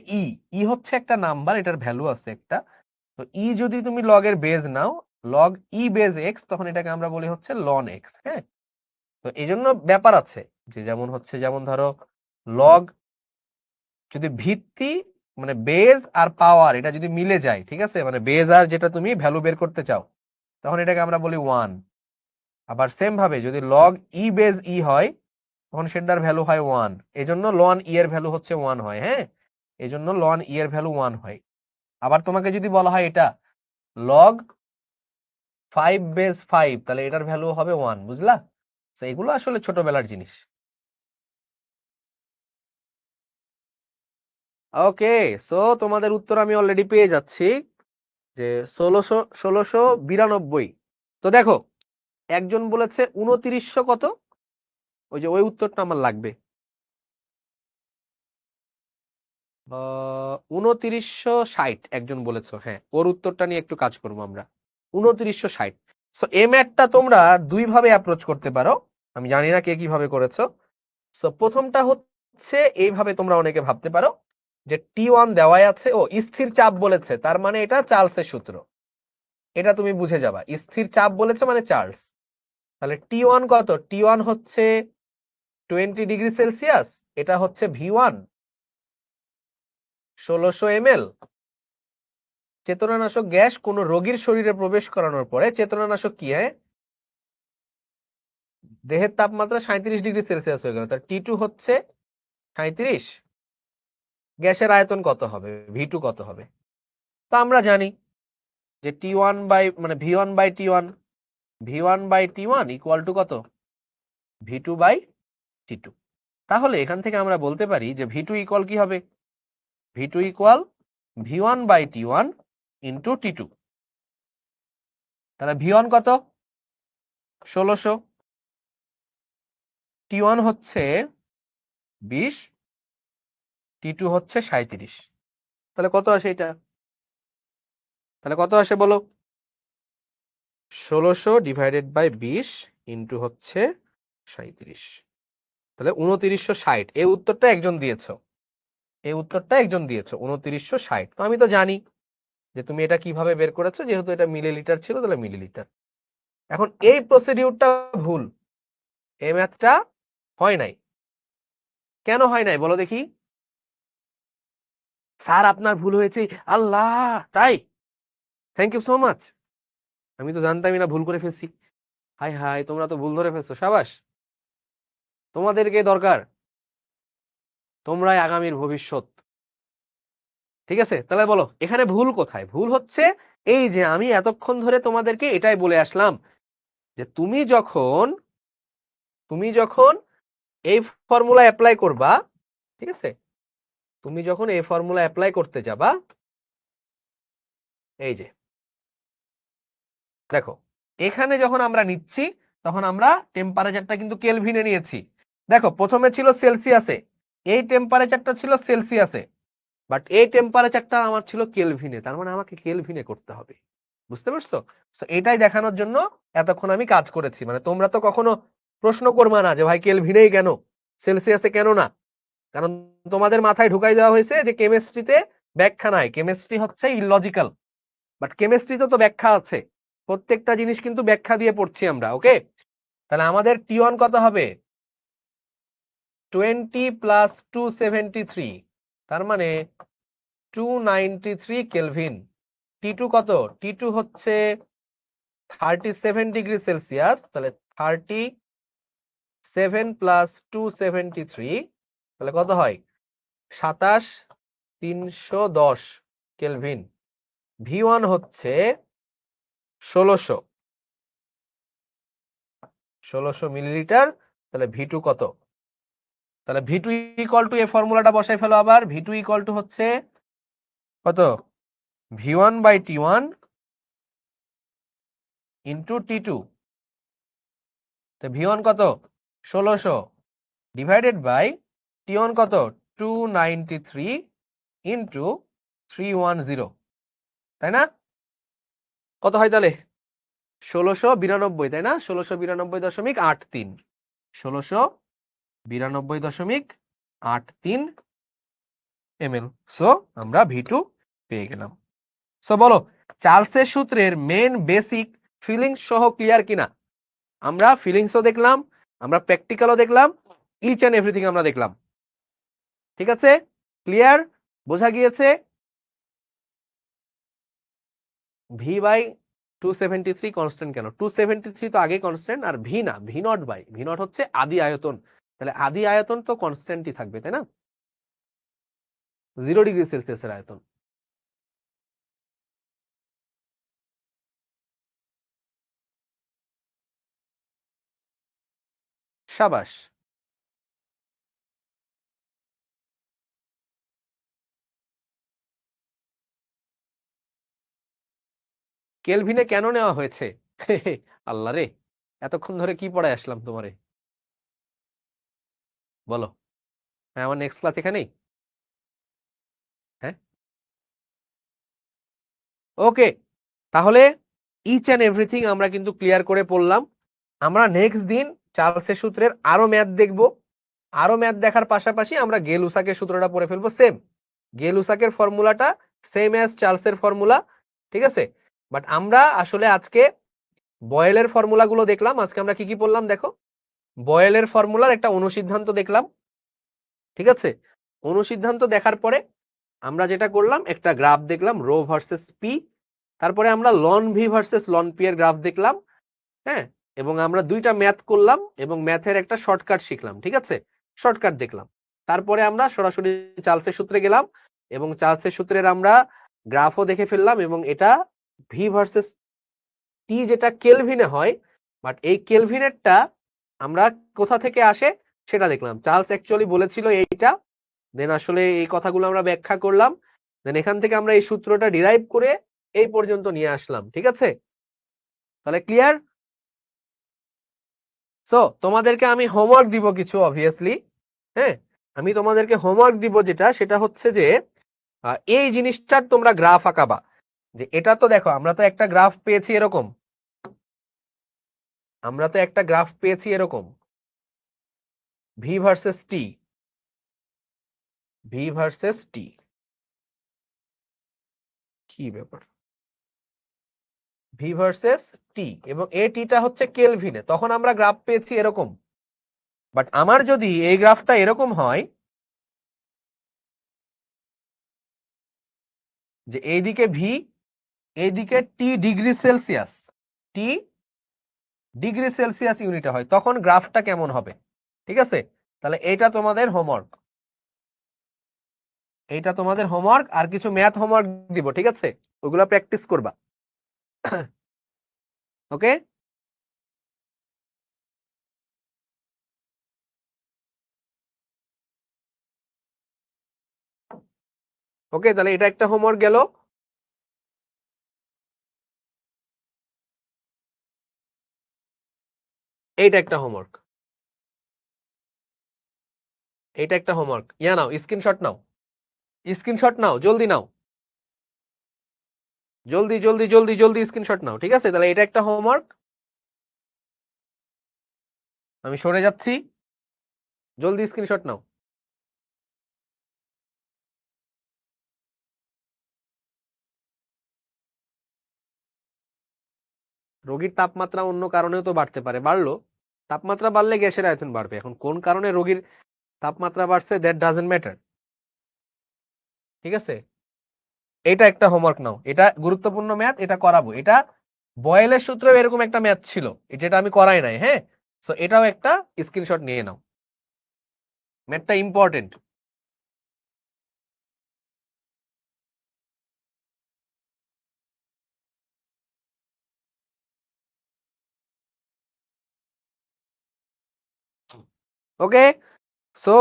Speaker 1: হচ্ছে একটা নাম্বার, এটার ভ্যালু আছে একটা। তো যদি তুমি লগের বেজ নাও, লগ বেজ এক্স, তখন এটাকে আমরা বলি হচ্ছে লন এক্স, হ্যাঁ? তো এই জন্য ব্যাপার আছে যে যেমন ধরো লগ যদি ভিত্তি মানে বেজ আর পাওয়ার এটা যদি মিলে যায়, ঠিক আছে, মানে বেজ আর যেটা তুমি ভ্যালু বের করতে চাও, তখন এটাকে আমরা বলি 1। আবার সেম ভাবে যদি লগ বেজ হয়, তখন সেটার ভ্যালু হয় 1। এই জন্য লন এর ভ্যালু হচ্ছে 1 হয়, হ্যাঁ? এই জন্য লন এর ভ্যালু 1 হয়। আবার তোমাকে যদি বলা হয় এটা লগ 5 বেজ 5, তাহলে এটার ভ্যালু হবে 1, বুঝলা? তো এগুলো আসলে ছোটবেলার জিনিস। ওকে, সো তোমাদের উত্তর আমি অলরেডি পেয়ে যাচ্ছি যে 1692। তো দেখো, একজন বলেছে 2900 কত, ওই যে ওই উত্তরটা আমার লাগবে। 2960 একজন বলেছো, হ্যাঁ, ওর উত্তরটা নিয়ে একটু কাজ করবো আমরা। 2960। সো এই ম্যাথটা তোমরা দুই ভাবে অ্যাপ্রোচ করতে পারো। আমি জানি না কে কিভাবে করেছো। সো প্রথমটা হচ্ছে এইভাবে তোমরা অনেকে ভাবতে পারো যে T1 দেওয়াই আছে, ও স্থির চাপ বলেছে, তার মানে এটা চার্লসের সূত্র। এটা তুমি বুঝে যাবা, স্থির চাপ বলেছে মানে চার্লস। তাহলে T1 কত? T1 হচ্ছে 20°C। এটা হচ্ছে V1, 1600 ml। চেতনানাশক গ্যাস কোন রোগীর শরীরে প্রবেশ করানোর পরে, চেতনানাশক কি হয়? দেহের তাপমাত্রা 37°C হয়ে গেল, তার T2 হচ্ছে 37। গ্যাসের আয়তন কত হবে? V2 কত হবে? তা আমরা জানি যে T1 বাই মানে V1 by T1, V1 by T1 equal to কত? V2 by T2। তাহলে এখান থেকে আমরা বলতে পারি যে V2 ইকুয়াল কি হবে? V2 equal V1 by T1 into T2। তাহলে V1 কত? 1600, T1 হচ্ছে 20, T2 হচ্ছে 37। তাহলে কত আসে এটা? তাহলে কত আসে বলো? 1600 ডিভাইডেড বাই 20 ইন্টু হচ্ছে 37। তাহলে 2960। এই উত্তরটা একজন দিয়েছো। 2960। তো আমি তো জানি যে তুমি এটা কিভাবে বের করেছো, যেহেতু এটা মিলিলিটার ছিল, তাহলে মিলিলিটার। এখন এই প্রসিডিউরটা ভুল, এই ম্যাথটা হয় নাই। কেন হয় নাই বলো দেখি? স্যার আপনার ভুল হয়েছে। আল্লাহ, তাই? Thank you so much. আমি তো জানতামই না, ভুল করে ফেলছি। হাই হাই, তোমরা তো ভুল ধরে ফেলছো, সাবাস, তোমাদেরকে দরকার, তোমরাই আগামীর ভবিষ্যৎ। ঠিক আছে, তাহলে বলো এখানে ভুল কোথায়? ভুল হচ্ছে এই যে আমি এতক্ষণ ধরে তোমাদেরকে এটাই বলে আসলাম যে তুমি যখন এই ফর্মুলা অ্যাপ্লাই করবা, ঠিক আছে, তুমি যখন এই ফর্মুলা অ্যাপ্লাই করতে যাবা, এই যে দেখো এখানে যখন আমরা নিচ্ছি তখন আমরা টেম্পারেচারটা কিন্তু কেলভিনে নিয়েছি। দেখো প্রথমে ছিল সেলসিয়াসে, এই টেম্পারেচারটা ছিল সেলসিয়াসে, বাট এই টেম্পারেচারটা আমার ছিল কেলভিনে, তার মানে আমাকে কেলভিনে করতে হবে। বুঝতে পারছো? এটাই দেখানোর জন্য এতক্ষণ আমি কাজ করেছি। মানে তোমরা তো কখনো প্রশ্ন করবে না যে ভাই কেলভিনেই কেন, সেলসিয়াসে কেন না, কারণ তোমাদের মাথায় ঢুকাই দেওয়া হয়েছে যে কেমিস্ট্রিতে ব্যাখ্যা নাই, কেমিস্ট্রি হচ্ছে ইলজিক্যাল। বাট কেমিস্ট্রিতে তো ব্যাখ্যা আছে, প্রত্যেকটা জিনিস কিন্তু ব্যাখ্যা দিয়ে পড়ছি আমরা। ওকে, তাহলে আমাদের T1 কত হবে? 20 প্লাস 273, তার মানে 293 কেলভিন। T2 কত? T2 হচ্ছে 37 ডিগ্রি সেলসিয়াস, তাহলে 37 প্লাস 273, তাহলে কত হয়? 27310 কেলভিন। V1 হচ্ছে 1600 মিলিলিটার, তাহলে V2 কত? তাহলে V2 ইকুয়াল টু, এই ফর্মুলাটা বসাই ফেলো আবার। V2 ইকুয়াল টু হচ্ছে কত? V1 by T1 into T2। তো V1 কত? 1600 ডিভাইডেড বাই T1 কত? 293 ইন্টু 310, তাই না? কত হয় তাহলে? 1692, তাই না? 1692.83, 1692.83 ml। সো আমরা V2 পেয়ে গেলাম। সো বলো চার্লসের সূত্রের মেন বেসিক ফিলিংস সহ ক্লিয়ার কিনা? আমরা ফিলিংসও দেখলাম, আমরা প্র্যাকটিক্যালও দেখলাম, ইচ এন্ড এভরিথিং আমরা দেখলাম। ঠিক আছে, ক্লিয়ার, বোঝা গিয়েছে? ভি বাই 273 কনস্ট্যান্ট কেন? 273 তো আগে কনস্ট্যান্ট, আর ভি না, V naught by, V naught হচ্ছে আদি আয়তন, তাহলে আদি আয়তন তো কনস্ট্যান্টই থাকবে, তাই না? 0 ডিগ্রি সেলসিয়াসের আয়তন। সাবাস। কেলভিনে কেন নেওয়া হয়েছে? আল্লাহ রে, এতক্ষণ ধরে কি পড়ায় আসলাম তোমারে, বলো? হ্যাঁ, আমার নেক্সট ক্লাস এখানেই। হ্যাঁ, ওকে, তাহলে ইচ অ্যান্ড এভরিথিং আমরা কিন্তু ক্লিয়ার করে পড়লাম। আমরা নেক্সট দিন চার্লসের সূত্রের আরো ম্যাথ দেখব। আরো ম্যাথ দেখার পাশাপাশি আমরা গেলুসাকের সূত্রটা পড়ে ফেলবো, সেম গেলুসাকের ফর্মুলাটা সেম অ্যাজ চার্লসের ফর্মুলা। ঠিক আছে, বাট আমরা আসলে আজকে বয়েলের ফর্মুলাগুলো দেখলাম। আজকে আমরা কি কি পড়লাম দেখো, বয়েলের ফর্মুলার একটা অনুসিদ্ধান্ত দেখলাম। ঠিক আছে, অনুসিদ্ধান্ত দেখার পরে আমরা যেটা করলাম, একটা গ্রাফ দেখলাম রো ভার্সেস পি, তারপরে আমরা লন ভি ভার্সেস লন পি এর গ্রাফ দেখলাম। হ্যাঁ, এবং আমরা দুইটা ম্যাথ করলাম এবং ম্যাথের একটা শর্টকাট শিখলাম। ঠিক আছে, শর্টকাট দেখলাম, তারপরে আমরা সরাসরি চার্লসের সূত্রে গেলাম এবং চার্লসের সূত্রের আমরা গ্রাফও দেখে ফেললাম, এবং এটা ভি ভার্সেস টি যেটা কেলভিনে হয়, বাট এই কেলভিনেরটা আমরা কোথা থেকে আসে সেটা দেখলাম। চার্লস অ্যাকচুয়ালি বলেছিল এইটা, দেন আসলে এই কথাগুলো আমরা ব্যাখ্যা করলাম, দেন এখান থেকে আমরা এই সূত্রটা ডিরাইভ করে এই পর্যন্ত নিয়ে আসলাম। ঠিক আছে, তাহলে ক্লিয়ার? সো তোমাদেরকে আমি হোমওয়ার্ক দিব কিছু, অবভিয়াসলি। হ্যাঁ, আমি তোমাদেরকে হোমওয়ার্ক দিব, যেটা সেটা হচ্ছে যে এই জিনিসটার তোমরা গ্রাফ আঁকাবা। যে এটা তো দেখো, আমরা তো একটা গ্রাফ পেয়েছি এরকম, আমরা তো একটা গ্রাফ পেয়েছি এরকম, ভি ভার্সেস টি, ভি ভার্সেস টি, কি ব্যাপার, ভি ভার্সেস টি, এবং এ টিটা হচ্ছে কেলভিনে, তখন আমরা গ্রাফ পেয়েছি এরকম। বাট আমার যদি এই গ্রাফটা এরকম হয় যে এইদিকে ভি, এইদিকে টি ডিগ্রি সেলসিয়াস, টি ডিগ্রি সেলসিয়াস ইউনিটে হয়, তখন গ্রাফটা কেমন হবে? ঠিক আছে, তাহলে এটা তোমাদের হোমওয়ার্ক, এইটা তোমাদের হোমওয়ার্ক। আর কিছু ম্যাথ হোমওয়ার্ক দিব, ঠিক আছে, ওগুলা প্র্যাকটিস করবা। ওকে, ওকে, তাহলে এটা একটা হোমওয়ার্ক গেল। এইটা একটা হোমওয়ার্ক, এইটা একটা হোমওয়ার্ক। ইয়া নাও, স্ক্রিনশট নাও, স্ক্রিনশট নাও, জলদি নাও, জলদি জলদি জলদি জলদি স্ক্রিনশট নাও। ঠিক আছে, তাহলে এটা একটা হোমওয়ার্ক। আমি সরে যাচ্ছি, জলদি স্ক্রিনশট নাও। রোগীর তাপমাত্রা অন্য কারণেও তো বাড়তে পারে, বাড়লো, তাপমাত্রা বাড়লে গ্যাসের আয়তন বাড়বে। এখন কোন কারণে রোগীর তাপমাত্রা বাড়ছে, দ্যাট ডাজন্ট ম্যাটার। ঠিক আছে, এটা একটা হোমওয়ার্ক নাও, এটা গুরুত্বপূর্ণ ম্যাথ, এটা করাবো। এটা বয়েলের সূত্রে এরকম একটা ম্যাথ ছিল, যেটা আমি করাই নাই। হ্যাঁ, সো এটাও একটা স্ক্রিনশট নিয়ে নাও, ম্যাথটা ইম্পর্টেন্ট। ওকে, সো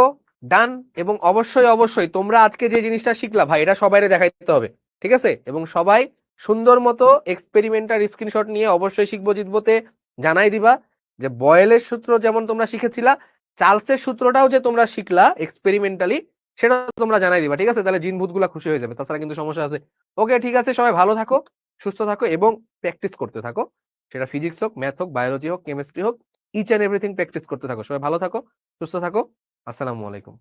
Speaker 1: ডান। এবং অবশ্যই অবশ্যই তোমরা আজকে যে জিনিসটা শিখলা ভাই, এটা সবাইরে দেখাইতে হবে, ঠিক আছে? এবং সবাই সুন্দর মতো এক্সপেরিমেন্টার স্ক্রিনশট নিয়ে অবশ্যই শিখবো জিতবোতে জানাই দিবা যে বয়েলের সূত্র যেমন তোমরা শিখেছিলা, চার্লসের সূত্রটাও যে তোমরা শিখলা এক্সপেরিমেন্টালি, সেটা তোমরা জানাই দিবা। ঠিক আছে, তাহলে জিনভূত গুলা খুশি হয়ে যাবে, তাছাড়া কিন্তু সমস্যা আছে। ওকে, ঠিক আছে, সবাই ভালো থাকো, সুস্থ থাকো এবং প্র্যাকটিস করতে থাকো। সেটা ফিজিক্স হোক, ম্যাথ হোক, বায়োলজি হোক, কেমিস্ট্রি হোক, ইচ অ্যান্ড এভরিথিং প্র্যাকটিস করতে থাকো। সবাই ভালো থাকো, সুস্থ থাকো। আসসালামু আলাইকুম।